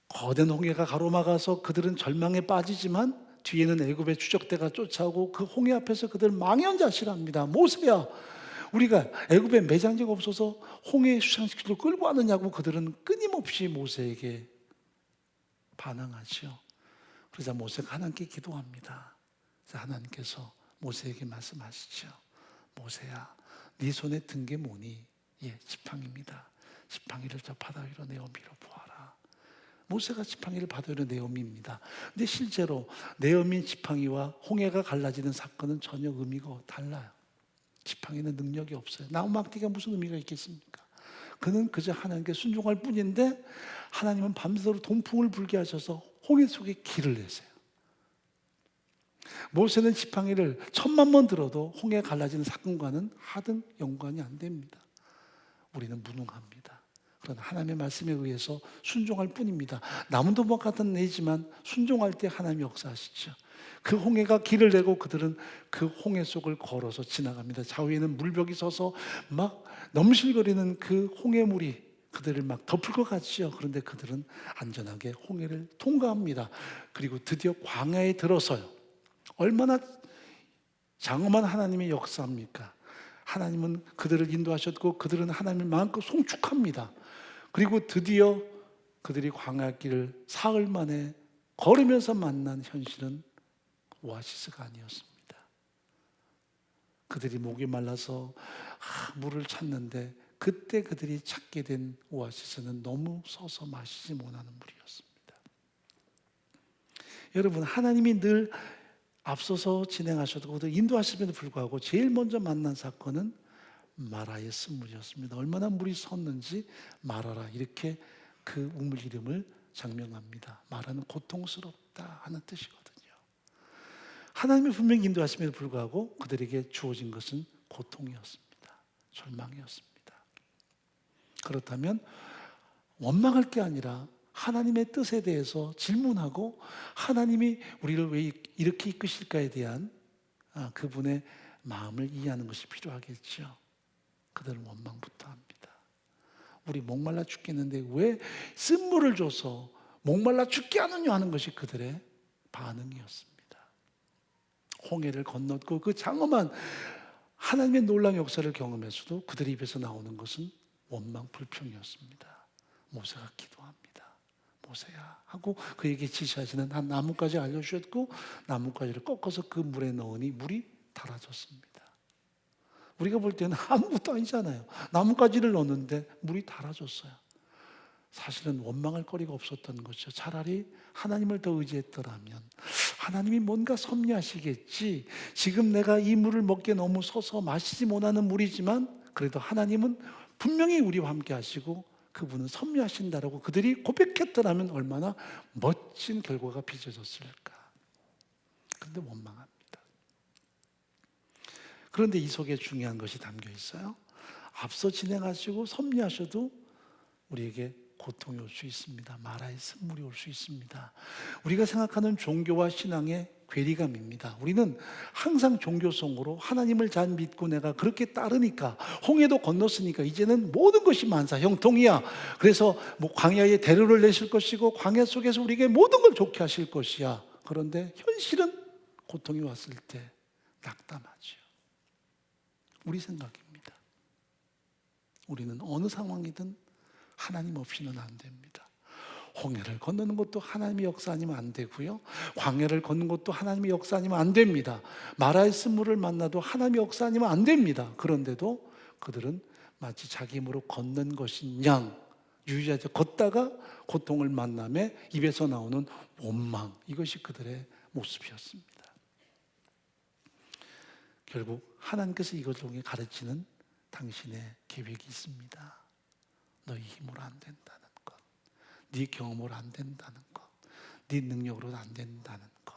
거대한 홍해가 가로막아서 그들은 절망에 빠지지만 뒤에는 애굽의 추적대가 쫓아오고 그 홍해 앞에서 그들 망연자실합니다. 모세야, 우리가 애굽에 매장지가 없어서 홍해 수상시키려 끌고 왔느냐고 그들은 끊임없이 모세에게 반항하죠. 그러자 모세가 하나님께 기도합니다. 그래서 하나님께서 모세에게 말씀하시죠. 모세야, 네 손에 든 게 뭐니? 예, 지팡이입니다. 지팡이를 저 바다 위로 내어 밀어 보아라. 모세가 지팡이를 바다 위로 내어 밉니다. 근데 실제로 내어 민 지팡이와 홍해가 갈라지는 사건은 전혀 의미가 달라요. 지팡이는 능력이 없어요. 나무막대기가 무슨 의미가 있겠습니까? 그는 그저 하나님께 순종할 뿐인데 하나님은 밤새도록 동풍을 불게 하셔서 홍해 속에 길을 내세요. 모세는 지팡이를 1000만 번 들어도 홍해 갈라지는 사건과는 하등 연관이 안 됩니다. 우리는 무능합니다. 그러나 하나님의 말씀에 의해서 순종할 뿐입니다. 남은 도박 같은 내지만 순종할 때 하나님이 역사하시죠. 그 홍해가 길을 내고 그들은 그 홍해 속을 걸어서 지나갑니다. 좌우에는 물벽이 서서 막 넘실거리는 그 홍해물이 그들을 막 덮을 것 같죠. 그런데 그들은 안전하게 홍해를 통과합니다. 그리고 드디어 광야에 들어서요. 얼마나 장엄한 하나님의 역사입니까? 하나님은 그들을 인도하셨고 그들은 하나님을 마음껏 송축합니다. 그리고 드디어 그들이 광야길을 사흘 만에 걸으면서 만난 현실은 오아시스가 아니었습니다. 그들이 목이 말라서 물을 찾는데 그때 그들이 찾게 된 오아시스는 너무 써서 마시지 못하는 물이었습니다. 여러분, 하나님이 늘 앞서서 진행하셔도 그들 인도하심에도 불구하고 제일 먼저 만난 사건은 마라의 쓴물이었습니다. 얼마나 물이 섰는지 마라라 이렇게 그 우물 이름을 장명합니다. 마라는 고통스럽다 하는 뜻이거든요. 하나님이 분명히 인도하심에도 불구하고 그들에게 주어진 것은 고통이었습니다. 절망이었습니다. 그렇다면 원망할 게 아니라 하나님의 뜻에 대해서 질문하고 하나님이 우리를 왜 이렇게 이끄실까에 대한 그분의 마음을 이해하는 것이 필요하겠죠. 그들은 원망부터 합니다. 우리 목말라 죽겠는데 왜 쓴물을 줘서 목말라 죽게 하느냐 하는 것이 그들의 반응이었습니다. 홍해를 건넜고 그 장엄한 하나님의 놀라운 역사를 경험했어도 그들의 입에서 나오는 것은 원망, 불평이었습니다. 모세가 기도합니다. 모세야 하고 그에게 지시하시는 한 나뭇가지 알려주셨고 나뭇가지를 꺾어서 그 물에 넣으니 물이 달아졌습니다. 우리가 볼 때는 아무것도 아니잖아요. 나뭇가지를 넣었는데 물이 달아졌어요. 사실은 원망할 거리가 없었던 것이죠. 차라리 하나님을 더 의지했더라면 하나님이 뭔가 섭리하시겠지. 지금 내가 이 물을 먹기에 너무 서서 마시지 못하는 물이지만 그래도 하나님은 분명히 우리와 함께 하시고 그분은 섭리하신다라고 그들이 고백했더라면 얼마나 멋진 결과가 빚어졌을까. 그런데 원망합니다. 그런데 이 속에 중요한 것이 담겨 있어요. 앞서 진행하시고 섭리하셔도 우리에게 고통이 올 수 있습니다. 마라의 쓴물이 올 수 있습니다. 우리가 생각하는 종교와 신앙의 괴리감입니다. 우리는 항상 종교성으로 하나님을 잘 믿고 내가 그렇게 따르니까 홍해도 건넜으니까 이제는 모든 것이 만사 형통이야. 그래서 뭐 광야에 대로를 내실 것이고 광야 속에서 우리에게 모든 걸 좋게 하실 것이야. 그런데 현실은 고통이 왔을 때 낙담하죠. 우리 생각입니다. 우리는 어느 상황이든 하나님 없이는 안 됩니다. 홍해를 건너는 것도 하나님의 역사 아니면 안 되고요. 광야를 걷는 것도 하나님의 역사 아니면 안 됩니다. 마라의 쓴물을 만나도 하나님의 역사 아니면 안 됩니다. 그런데도 그들은 마치 자기 힘으로 걷는 것인 양 유지하지 걷다가 고통을 만남에 입에서 나오는 원망, 이것이 그들의 모습이었습니다. 결국 하나님께서 이것을 통해 가르치는 당신의 계획이 있습니다. 너희 힘으로 안 된다는 것, 네 경험으로 안 된다는 것, 네 능력으로 안 된다는 것.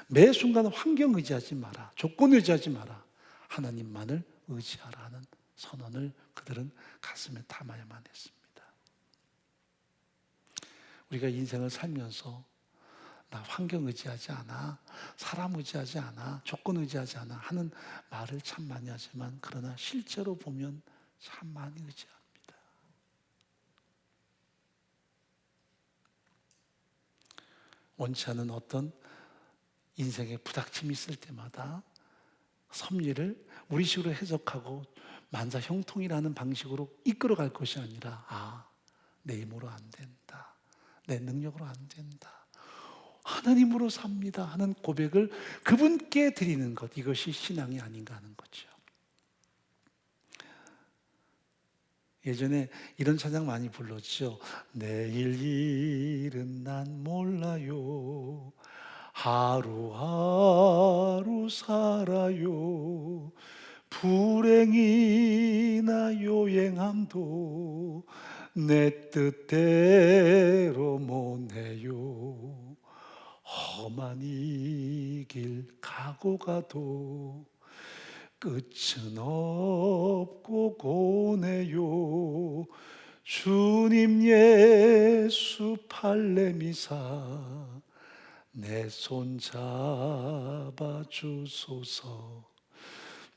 매 순간 환경 의지하지 마라, 조건 의지하지 마라, 하나님만을 의지하라 하는 선언을 그들은 가슴에 담아야만 했습니다. 우리가 인생을 살면서 나 환경 의지하지 않아, 사람 의지하지 않아, 조건 의지하지 않아 하는 말을 참 많이 하지만 그러나 실제로 보면 참 많이 의지합니다. 원치 않은 어떤 인생의 부닥침이 있을 때마다 섭리를 우리식으로 해석하고 만사 형통이라는 방식으로 이끌어갈 것이 아니라 내 힘으로 안 된다, 내 능력으로 안 된다, 하나님으로 삽니다 하는 고백을 그분께 드리는 것, 이것이 신앙이 아닌가 하는 거죠. 예전에 이런 찬양 많이 불렀죠. 내일 일은 난 몰라요, 하루하루 살아요, 불행이나 요행함도 내 뜻대로 못해요, 험한 이 길 가고 가도 끝은 없고 고뇌요, 주님 예수 팔레미사 내 손 잡아 주소서.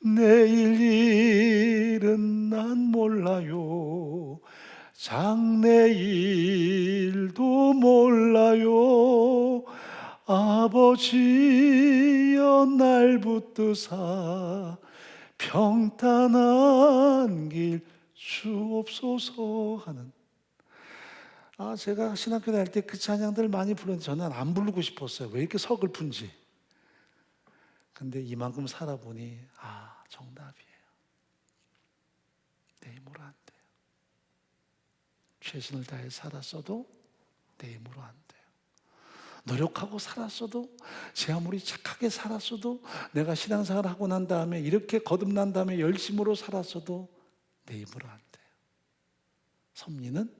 내일 일은 난 몰라요, 장래일도 몰라요, 아버지여 날 붙드사 평탄한 길 주옵소서 하는, 제가 신학교 다닐 때 그 찬양들 많이 부르는데 저는 안 부르고 싶었어요. 왜 이렇게 서글픈지. 근데 이만큼 살아보니 정답이에요. 내 힘으로 안 돼요. 최선을 다해 살았어도 내 힘으로 안 돼요. 노력하고 살았어도, 제 아무리 착하게 살았어도, 내가 신앙생활 하고 난 다음에 이렇게 거듭난 다음에 열심으로 살았어도 내 힘으로 안 돼요. 섭리는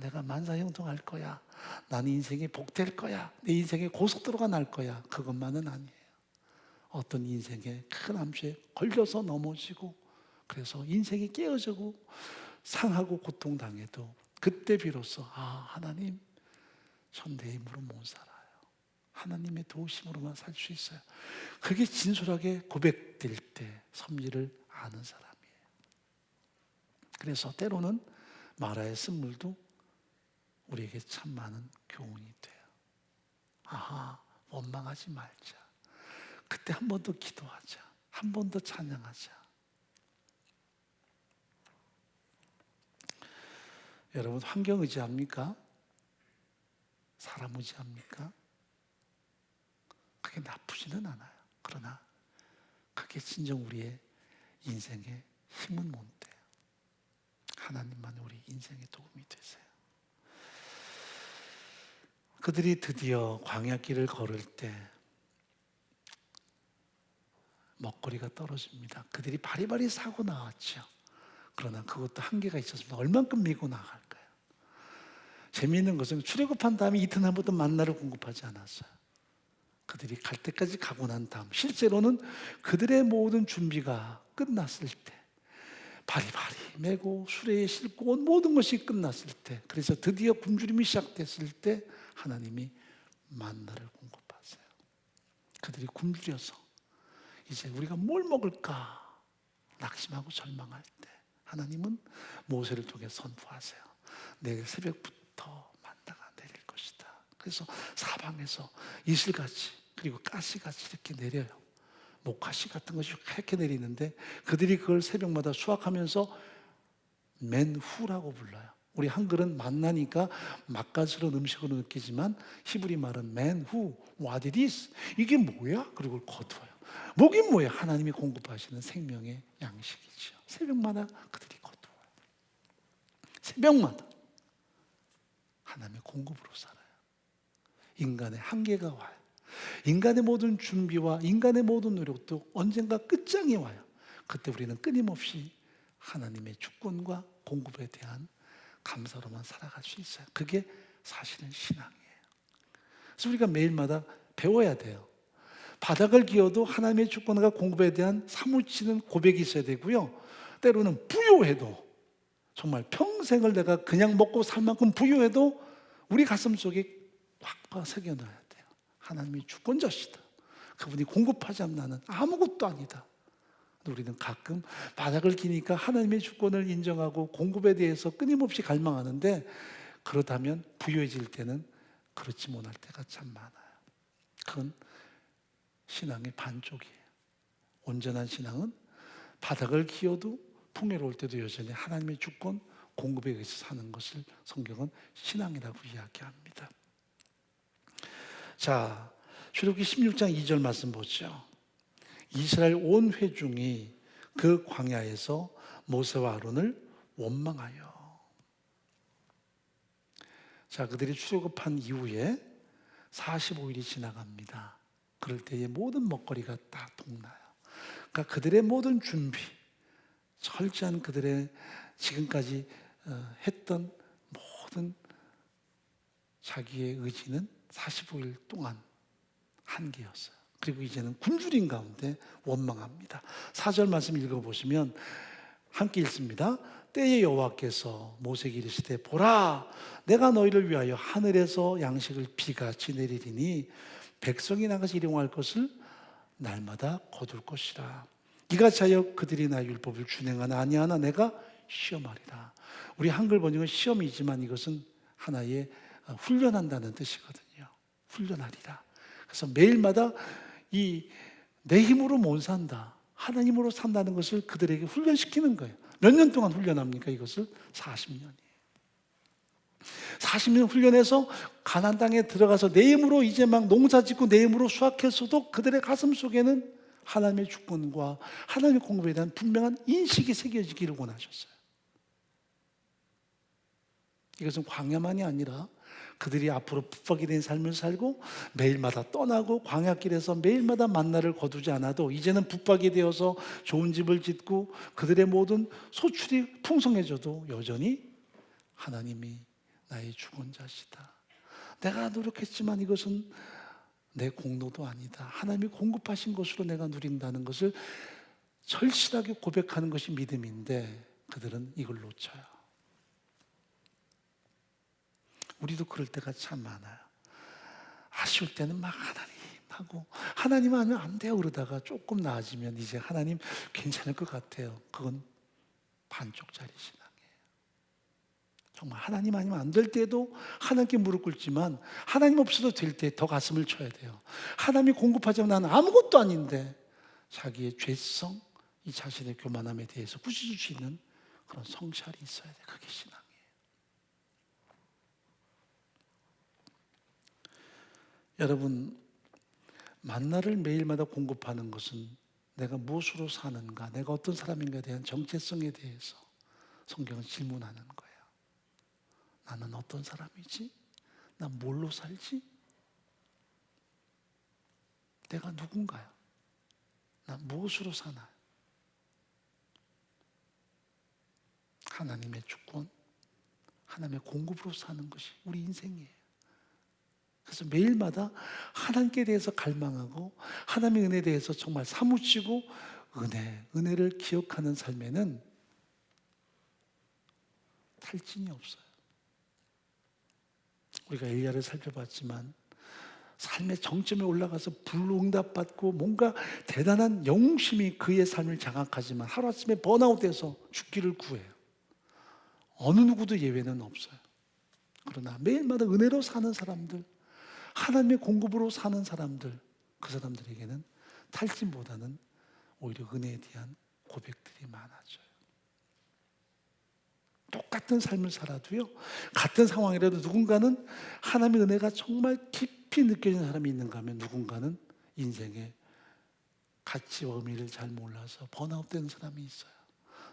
내가 만사형통할 거야, 나는 인생이 복될 거야, 내 인생에 고속도로가 날 거야, 그것만은 아니에요. 어떤 인생의 큰 암시에 걸려서 넘어지고 그래서 인생이 깨어지고 상하고 고통당해도 그때 비로소 하나님, 전 내 힘으로 못 살아요. 하나님의 도우심으로만 살 수 있어요. 그게 진솔하게 고백될 때 섭리를 아는 사람이에요. 그래서 때로는 마라의 쓴물도 우리에게 참 많은 교훈이 돼요. 원망하지 말자. 그때 한 번 더 기도하자. 한 번 더 찬양하자. 여러분, 환경 의지합니까? 사람 의지합니까? 그게 나쁘지는 않아요. 그러나 그게 진정 우리의 인생의 힘은 못 돼요. 하나님만 우리 인생에 도움이 되세요. 그들이 드디어 광야길을 걸을 때 먹거리가 떨어집니다. 그들이 바리바리 사고 나왔죠. 그러나 그것도 한계가 있었습니다. 얼만큼 밀고 나갈까요? 재미있는 것은 출애굽한 다음에 이튿날부터 만나를 공급하지 않았어요. 그들이 갈 때까지 가고 난 다음, 실제로는 그들의 모든 준비가 끝났을 때, 바리바리 메고 수레에 싣고 온 모든 것이 끝났을 때, 그래서 드디어 굶주림이 시작됐을 때 하나님이 만나를 공급하세요. 그들이 굶주려서 이제 우리가 뭘 먹을까 낙심하고 절망할 때 하나님은 모세를 통해 선포하세요. 내일 새벽부터 만나가 내릴 것이다. 그래서 사방에서 이슬같이 그리고 가시같이 이렇게 내려요. 목가시 같은 것이 이렇게 내리는데 그들이 그걸 새벽마다 수확하면서 맨후라고 불러요. 우리 한글은 만나니까 맛깔스러운 음식으로 느끼지만 히브리 말은 맨후, what it is? 이게 뭐야? 그리고 그걸 거두어요. 목이 뭐야? 하나님이 공급하시는 생명의 양식이죠. 새벽마다 그들이 거두어요. 새벽마다 하나님의 공급으로 살아요. 인간의 한계가 와요. 인간의 모든 준비와 인간의 모든 노력도 언젠가 끝장이 와요. 그때 우리는 끊임없이 하나님의 주권과 공급에 대한 감사로만 살아갈 수 있어요. 그게 사실은 신앙이에요. 그래서 우리가 매일마다 배워야 돼요. 바닥을 기어도 하나님의 주권과 공급에 대한 사무치는 고백이 있어야 되고요. 때로는 부요해도 정말 평생을 내가 그냥 먹고 살 만큼 부요해도 우리 가슴 속에 꽉 새겨놔야 돼요. 하나님이 주권자시다. 그분이 공급하지 않는 나는 아무것도 아니다. 우리는 가끔 바닥을 기니까 하나님의 주권을 인정하고 공급에 대해서 끊임없이 갈망하는데 그렇다면 부유해질 때는 그렇지 못할 때가 참 많아요. 그건 신앙의 반쪽이에요. 온전한 신앙은 바닥을 기어도 풍요로울 때도 여전히 하나님의 주권, 공급에 의해서 사는 것을 성경은 신앙이라고 이야기합니다. 자, 출애굽기 16장 2절 말씀 보죠. 이스라엘 온 회중이 그 광야에서 모세와 아론을 원망하여. 자, 그들이 출애굽한 이후에 45일이 지나갑니다. 그럴 때에 모든 먹거리가 다 동나요. 그러니까 그들의 모든 준비, 철저한 그들의 지금까지 했던 모든 자기의 의지는 45일 동안 한계였어요. 그리고 이제는 굶주린 가운데 원망합니다. 4절 말씀 읽어보시면 함께 읽습니다. 때에 여호와께서 모세에게 이르시되 보라 내가 너희를 위하여 하늘에서 양식을 비같이 내리리니 백성이 나가서 일용할 것을 날마다 거둘 것이라. 이같이 하여 그들이 나의 율법을 준행하나 아니하나 내가 시험하리라. 우리 한글 번역은 시험이지만 이것은 하나의 훈련한다는 뜻이거든요. 훈련하리라. 그래서 매일마다 이 내 힘으로 못 산다, 하나님으로 산다는 것을 그들에게 훈련시키는 거예요. 몇 년 동안 훈련합니까? 이것을 40년이에요. 40년 훈련해서 가나안 땅에 들어가서 내 힘으로 이제 막 농사 짓고 내 힘으로 수확했어도 그들의 가슴 속에는 하나님의 주권과 하나님의 공급에 대한 분명한 인식이 새겨지기를 원하셨어요. 이것은 광야만이 아니라 그들이 앞으로 북박이 된 삶을 살고 매일마다 떠나고 광야길에서 매일마다 만나를 거두지 않아도 이제는 북박이 되어서 좋은 집을 짓고 그들의 모든 소출이 풍성해져도 여전히 하나님이 나의 주권자시다. 내가 노력했지만 이것은 내 공로도 아니다. 하나님이 공급하신 것으로 내가 누린다는 것을 절실하게 고백하는 것이 믿음인데 그들은 이걸 놓쳐요. 우리도 그럴 때가 참 많아요. 아쉬울 때는 막 하나님하고 하나님 하면 안 돼요 그러다가 조금 나아지면 이제 하나님 괜찮을 것 같아요. 그건 반쪽짜리 신앙이에요. 정말 하나님 아니면 안 될 때도 하나님께 무릎 꿇지만 하나님 없어도 될 때 더 가슴을 쳐야 돼요. 하나님이 공급하자면 나는 아무것도 아닌데 자기의 죄성, 이 자신의 교만함에 대해서 부수줄 수 있는 그런 성찰이 있어야 돼. 그게 신앙이에요. 여러분, 만나를 매일마다 공급하는 것은 내가 무엇으로 사는가, 내가 어떤 사람인가에 대한 정체성에 대해서 성경은 질문하는 거예요. 나는 어떤 사람이지? 난 뭘로 살지? 내가 누군가요? 난 무엇으로 사나요? 하나님의 주권, 하나님의 공급으로 사는 것이 우리 인생이에요. 그래서 매일마다 하나님께 대해서 갈망하고 하나님의 은혜에 대해서 정말 사무치고 은혜를 기억하는 삶에는 탈진이 없어요. 우리가 엘리야를 살펴봤지만 삶의 정점에 올라가서 불응답받고 뭔가 대단한 영웅심이 그의 삶을 장악하지만 하루아침에 번아웃돼서 죽기를 구해요. 어느 누구도 예외는 없어요. 그러나 매일마다 은혜로 사는 사람들, 하나님의 공급으로 사는 사람들, 그 사람들에게는 탈진보다는 오히려 은혜에 대한 고백들이 많아져요. 똑같은 삶을 살아도요, 같은 상황이라도 누군가는 하나님의 은혜가 정말 깊이 느껴지는 사람이 있는가 하면 누군가는 인생의 가치와 의미를 잘 몰라서 번아웃되는 사람이 있어요.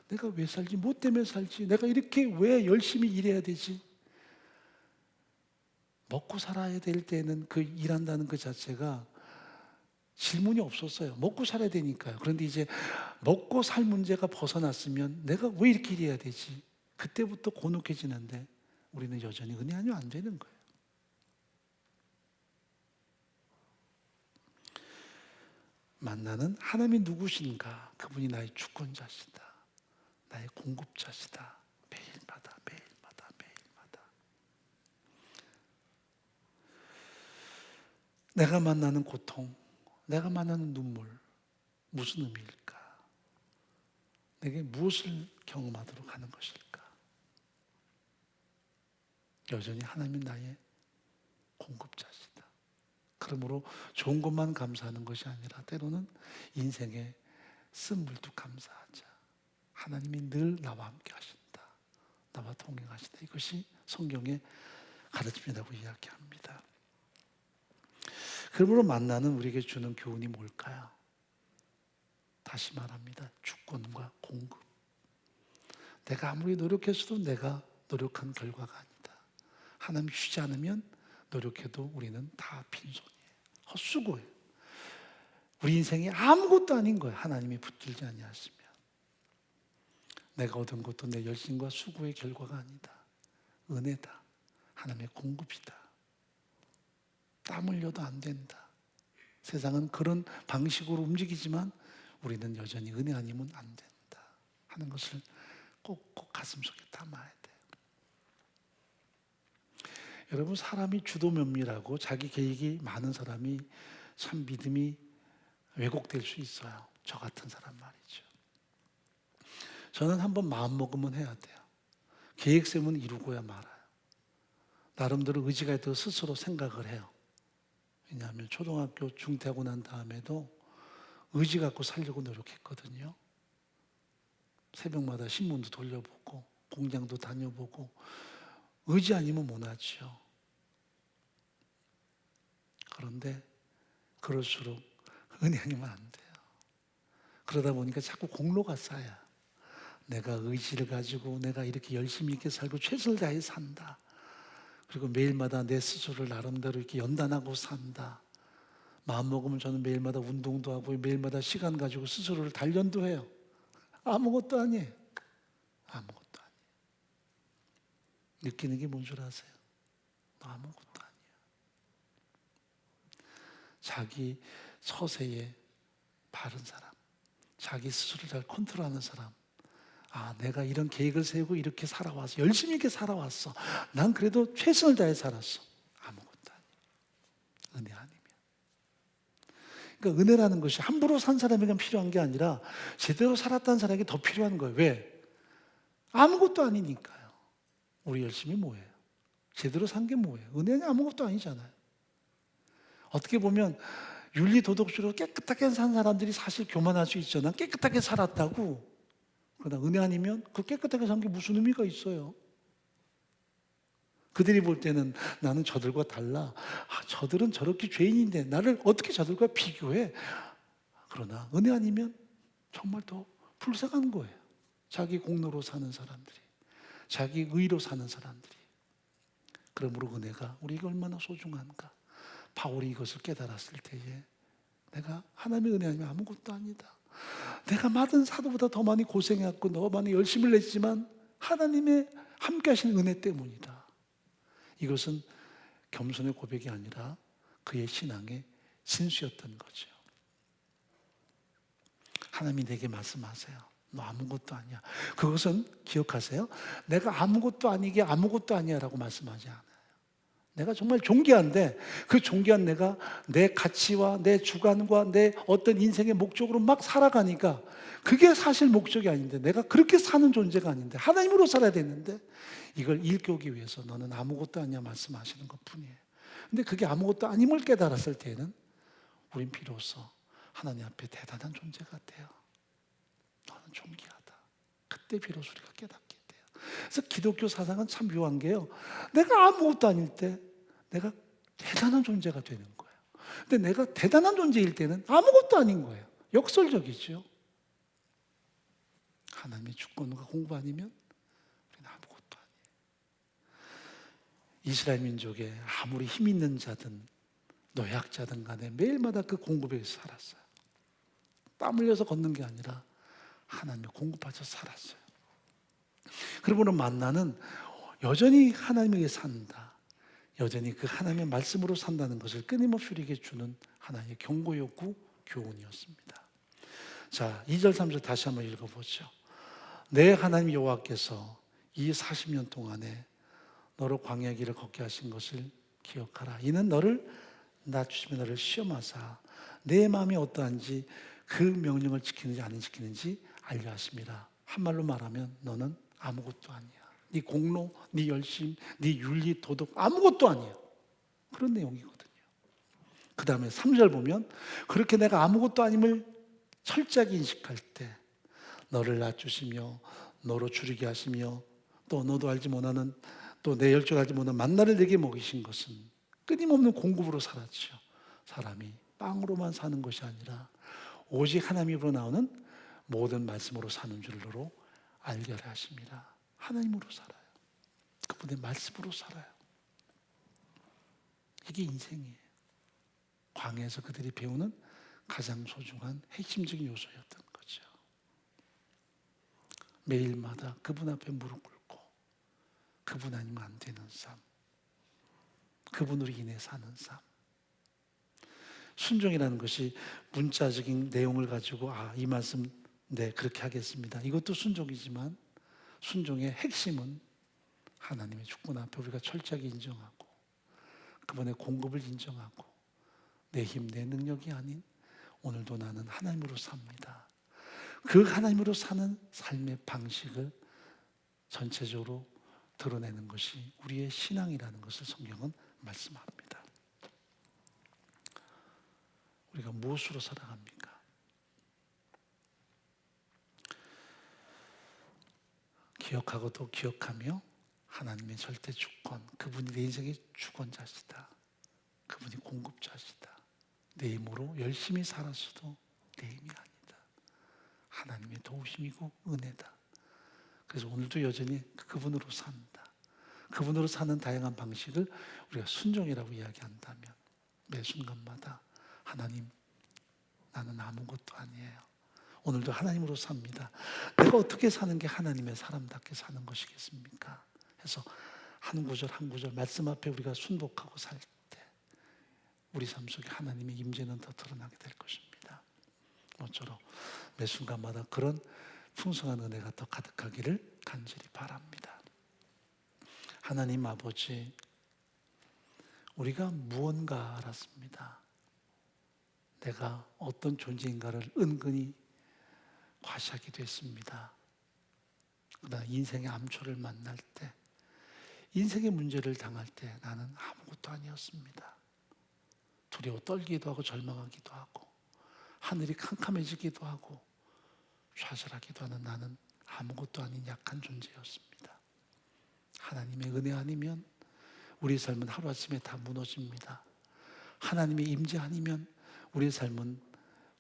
내가 왜 살지? 뭐 때문에 살지? 내가 이렇게 왜 열심히 일해야 되지? 먹고 살아야 될 때는 그 일한다는 그 자체가 질문이 없었어요. 먹고 살아야 되니까요. 그런데 이제 먹고 살 문제가 벗어났으면 내가 왜 이렇게 일해야 되지? 그때부터 곤혹해지는데 우리는 여전히 은혜 아니면 안 되는 거예요. 만나는 하나님이 누구신가? 그분이 나의 주권자시다. 나의 공급자시다. 매일마다. 내가 만나는 고통, 내가 만나는 눈물, 무슨 의미일까? 내게 무엇을 경험하도록 하는 것일까? 여전히 하나님이 나의 공급자시다. 그러므로 좋은 것만 감사하는 것이 아니라 때로는 인생의 쓴물도 감사하자. 하나님이 늘 나와 함께 하신다. 나와 동행하신다. 이것이 성경의 가르침이라고 이야기합니다. 그러므로 만나는 우리에게 주는 교훈이 뭘까요? 다시 말합니다. 주권과 공급. 내가 아무리 노력했어도 내가 노력한 결과가 아니다. 하나님 주지 않으면 노력해도 우리는 다 빈손이에요. 헛수고예요. 우리 인생이 아무것도 아닌 거예요. 하나님이 붙들지 아니하시면. 내가 얻은 것도 내 열심과 수고의 결과가 아니다. 은혜다. 하나님의 공급이다. 땀 흘려도 안 된다. 세상은 그런 방식으로 움직이지만 우리는 여전히 은혜 아니면 안 된다 하는 것을 꼭꼭 가슴속에 담아야 돼요. 여러분, 사람이 주도 면밀하고 자기 계획이 많은 사람이 참 믿음이 왜곡될 수 있어요. 저 같은 사람 말이죠. 저는 한번 마음먹으면 해야 돼요. 계획 세우면 이루고야 말아요. 나름대로 의지가 있다고 스스로 생각을 해요. 왜냐하면 초등학교 중퇴하고 난 다음에도 의지 갖고 살려고 노력했거든요. 새벽마다 신문도 돌려보고 공장도 다녀보고 의지 아니면 못 하죠. 그런데 그럴수록 은혜 아니면 안 돼요. 그러다 보니까 자꾸 공로가 쌓여. 내가 의지를 가지고 내가 이렇게 열심히 있게 살고 최선을 다해 산다. 그리고 매일마다 내 스스로를 나름대로 이렇게 연단하고 산다. 마음먹으면 저는 매일마다 운동도 하고 매일마다 시간 가지고 스스로를 단련도 해요. 아무것도 아니에요. 아무것도 아니에요. 느끼는 게 뭔 줄 아세요? 너 아무것도 아니야. 자기 처세에 바른 사람, 자기 스스로를 잘 컨트롤하는 사람. 아, 내가 이런 계획을 세우고 이렇게 살아왔어. 열심히 이렇게 살아왔어. 난 그래도 최선을 다해 살았어. 아무것도 아니에요. 은혜 아니면. 그러니까 은혜라는 것이 함부로 산 사람에게 필요한 게 아니라 제대로 살았다는 사람에게 더 필요한 거예요. 왜? 아무것도 아니니까요. 우리 열심히 뭐예요? 제대로 산 게 뭐예요? 은혜는 아무것도 아니잖아요. 어떻게 보면 윤리도덕주로 깨끗하게 산 사람들이 사실 교만할 수 있죠. 난 깨끗하게 살았다고. 그러나 은혜 아니면 그 깨끗하게 산 게 무슨 의미가 있어요? 그들이 볼 때는 나는 저들과 달라. 아, 저들은 저렇게 죄인인데 나를 어떻게 저들과 비교해? 그러나 은혜 아니면 정말 더 불쌍한 거예요. 자기 공로로 사는 사람들이, 자기 의로 사는 사람들이. 그러므로 은혜가 우리에게 얼마나 소중한가. 바울이 이것을 깨달았을 때에 내가 하나님의 은혜 아니면 아무것도 아니다. 내가 받은 사도보다 더 많이 고생했고 더 많이 열심을 냈지만 하나님의 함께 하신 은혜 때문이다. 이것은 겸손의 고백이 아니라 그의 신앙의 진수였던 거죠. 하나님이 내게 말씀하세요. 너 아무것도 아니야. 그것은 기억하세요. 내가 아무것도 아니게 아무것도 아니야 라고 말씀하지 않아요. 내가 정말 존귀한데 그 존귀한 내가 내 가치와 내 주관과 내 어떤 인생의 목적으로 막 살아가니까 그게 사실 목적이 아닌데 내가 그렇게 사는 존재가 아닌데 하나님으로 살아야 되는데 이걸 일깨우기 위해서 너는 아무것도 아니야 말씀하시는 것뿐이에요. 근데 그게 아무것도 아님을 깨달았을 때에는 우린 비로소 하나님 앞에 대단한 존재 같아요. 너는 존귀하다. 그때 비로소 우리가 깨닫게 돼요. 그래서 기독교 사상은 참 묘한 게요. 내가 아무것도 아닐 때 내가 대단한 존재가 되는 거예요. 근데 내가 대단한 존재일 때는 아무것도 아닌 거예요. 역설적이죠. 하나님의 주권과 공부 아니면 우리는 아무것도 아니에요. 이스라엘 민족에 아무리 힘 있는 자든 노약자든 간에 매일마다 그 공급에서 살았어요. 땀 흘려서 걷는 게 아니라 하나님의 공급하셔서 살았어요. 그러고는 만나는 여전히 하나님에게 산다. 여전히 그 하나님의 말씀으로 산다는 것을 끊임없이 우리에게 주는 하나님의 경고였고 교훈이었습니다. 자, 2절 3절 다시 한번 읽어보죠. 내 하나님 여호와께서 이 40년 동안에 너로 광야 길을 걷게 하신 것을 기억하라. 이는 너를 낮추시며 너를 시험하사 내 마음이 어떠한지 그 명령을 지키는지 안 지키는지 알려 하심이라. 한말로 말하면 너는 아무것도 아니야. 네 공로, 네 열심, 네 윤리, 도덕 아무것도 아니야. 그런 내용이거든요. 그 다음에 3절 보면 그렇게 내가 아무것도 아님을 철저하게 인식할 때 너를 낮추시며 너로 줄이게 하시며 또 너도 알지 못하는 또 내 열정 알지 못하는 만나를 내게 먹이신 것은 끊임없는 공급으로 살았죠. 사람이 빵으로만 사는 것이 아니라 오직 하나님으로 나오는 모든 말씀으로 사는 줄로 알게 하십니다. 하나님으로 살아요. 그분의 말씀으로 살아요. 이게 인생이에요. 광야에서 그들이 배우는 가장 소중한 핵심적인 요소였던 거죠. 매일마다 그분 앞에 무릎 꿇고 그분 아니면 안 되는 삶, 그분으로 인해 사는 삶. 순종이라는 것이 문자적인 내용을 가지고 이 말씀 네 그렇게 하겠습니다. 이것도 순종이지만 순종의 핵심은 하나님의 주권 앞에 우리가 철저하게 인정하고 그분의 공급을 인정하고 내 힘, 내 능력이 아닌 오늘도 나는 하나님으로 삽니다. 그 하나님으로 사는 삶의 방식을 전체적으로 드러내는 것이 우리의 신앙이라는 것을 성경은 말씀합니다. 우리가 무엇으로 살아갑니까? 기억하고 또 기억하며 하나님의 절대 주권, 그분이 내 인생의 주권자시다. 그분이 공급자시다. 내 힘으로 열심히 살았어도 내 힘이 아니다. 하나님의 도우심이고 은혜다. 그래서 오늘도 여전히 그분으로 산다. 그분으로 사는 다양한 방식을 우리가 순종이라고 이야기한다면 매 순간마다 하나님, 나는 아무것도 아니에요. 오늘도 하나님으로 삽니다. 내가 어떻게 사는 게 하나님의 사람답게 사는 것이겠습니까? 해서 한 구절 한 구절 말씀 앞에 우리가 순복하고 살 때 우리 삶 속에 하나님의 임재는 더 드러나게 될 것입니다. 모처럼 매 순간마다 그런 풍성한 은혜가 더 가득하기를 간절히 바랍니다. 하나님 아버지, 우리가 무언가 알았습니다. 내가 어떤 존재인가를 은근히 과시하게 됐습니다. 그러나 인생의 암초를 만날 때, 인생의 문제를 당할 때 나는 아무것도 아니었습니다. 두려워 떨기도 하고 절망하기도 하고 하늘이 캄캄해지기도 하고 좌절하기도 하는 나는 아무것도 아닌 약한 존재였습니다. 하나님의 은혜 아니면 우리의 삶은 하루아침에 다 무너집니다. 하나님의 임재 아니면 우리의 삶은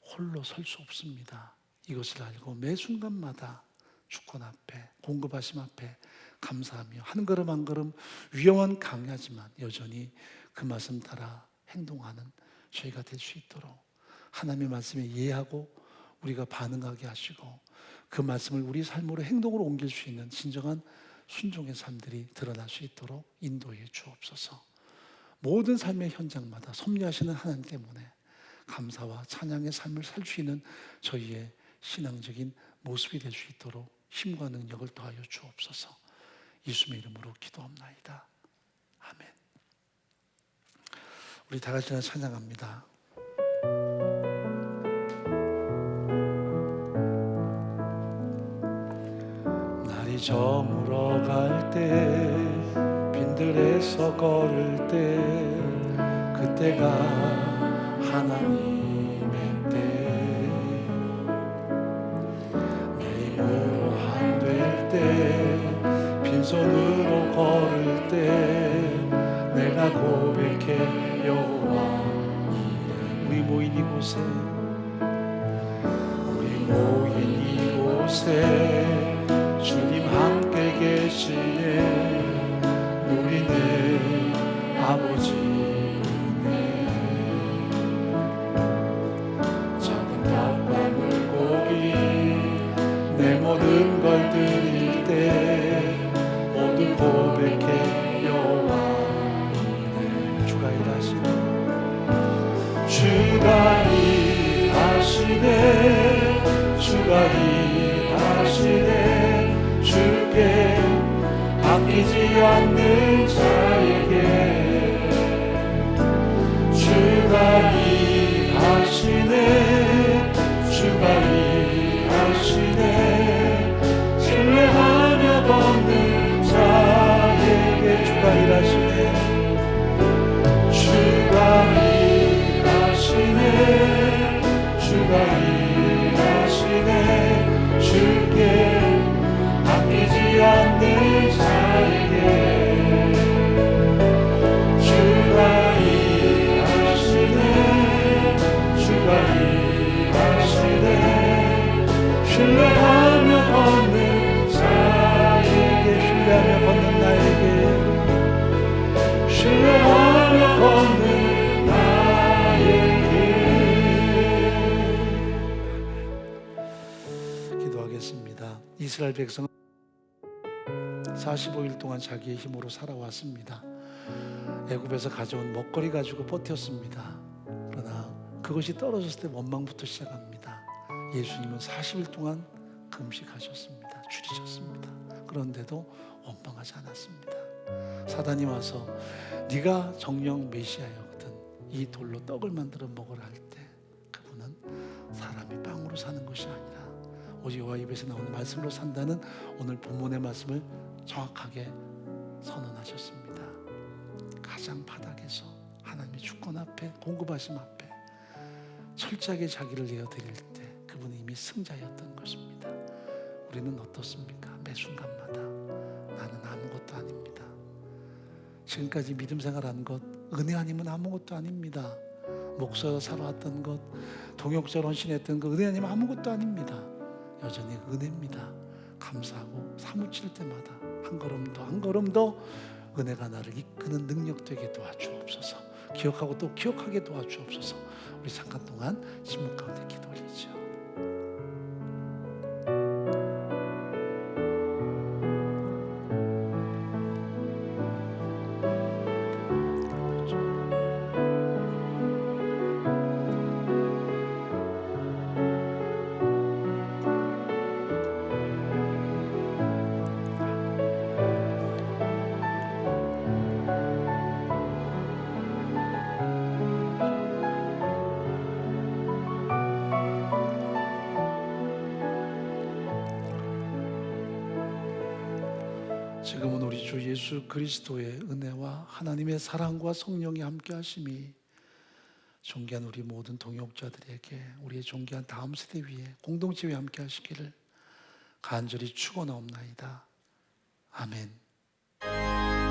홀로 설 수 없습니다. 이것을 알고 매 순간마다 주권 앞에, 공급하심 앞에 감사하며 한 걸음 한 걸음 위험한 강야지만 여전히 그 말씀 따라 행동하는 저희가 될 수 있도록 하나님의 말씀에 이해하고 우리가 반응하게 하시고 그 말씀을 우리 삶으로 행동으로 옮길 수 있는 진정한 순종의 삶들이 드러날 수 있도록 인도해 주옵소서. 모든 삶의 현장마다 섭리하시는 하나님 때문에 감사와 찬양의 삶을 살 수 있는 저희의 신앙적인 모습이 될 수 있도록 힘과 능력을 더하여 주옵소서. 예수님의 이름으로 기도합나이다. 아멘. 우리 다 같이 찬양합니다. 날이 저물어 갈 때 빈들에서 걸을 때 그때가 하나님의 때 내 힘으로 안 될 때 빈손으로 걸을 때 내가 고백해 여호와 이래. 우리 모인 이곳에 주님 함께 계시네. 누리네 아버지 은혜. 작은 닭과 물고기 내 모든 걸 드릴 때 모두 고백해 여호와 이래. 주가 일하시네. 주가 일하시네. 주가 일하시네. 주께 아끼지 않는 자에게 주가 일하시네. 주가 일하시네. 신뢰하며 걷는 자에게 주가 일하시네. 주가 일하시네. 주가 일하시네. 주께 아끼지 않는 자에게 주가 일하시네. 주가 일하시네. 신뢰하며 걷는 자에게 신뢰하며 걷는 나에게 신뢰하며 걷는 나에게. 기도하겠습니다. 이스라엘 백성은 45일 동안 자기의 힘으로 살아왔습니다. 애굽에서 가져온 먹거리 가지고 버텼습니다. 그러나 그것이 떨어졌을 때 원망부터 시작합니다. 예수님은 40일 동안 금식하셨습니다. 줄이셨습니다. 그런데도 원망하지 않았습니다. 사단이 와서 네가 정령 메시아였거든 이 돌로 떡을 만들어 먹으라 할 때 그분은 사람이 빵으로 사는 것이 아니라 오직 여호와 입에서 나오는 말씀으로 산다는 오늘 본문의 말씀을 정확하게 선언하셨습니다. 가장 바닥에서 하나님의 주권 앞에 공급하심 앞에 철저하게 자기를 내어드릴 때 그분은 이미 승자였던 것입니다. 우리는 어떻습니까? 매 순간마다 나는 아무것도 아닙니다. 지금까지 믿음 생활한 것 은혜 아니면 아무것도 아닙니다. 목사로 살아왔던 것 동역자로 헌신했던 것 은혜 아니면 아무것도 아닙니다. 여전히 은혜입니다. 감사하고 사무칠 때마다 한 걸음 더 한 걸음 더 은혜가 나를 이끄는 능력 되게 도와주옵소서. 기억하고 또 기억하게 도와주옵소서. 우리 잠깐 동안 침묵 가운데 기도 올리죠. 지금은 우리 주 예수 그리스도의 은혜와 하나님의 사랑과 성령의 함께 하심이 존귀한 우리 모든 동역자들에게 우리의 존귀한 다음 세대 위에 공동체 위에 함께 하시기를 간절히 축원하옵나이다. 아멘.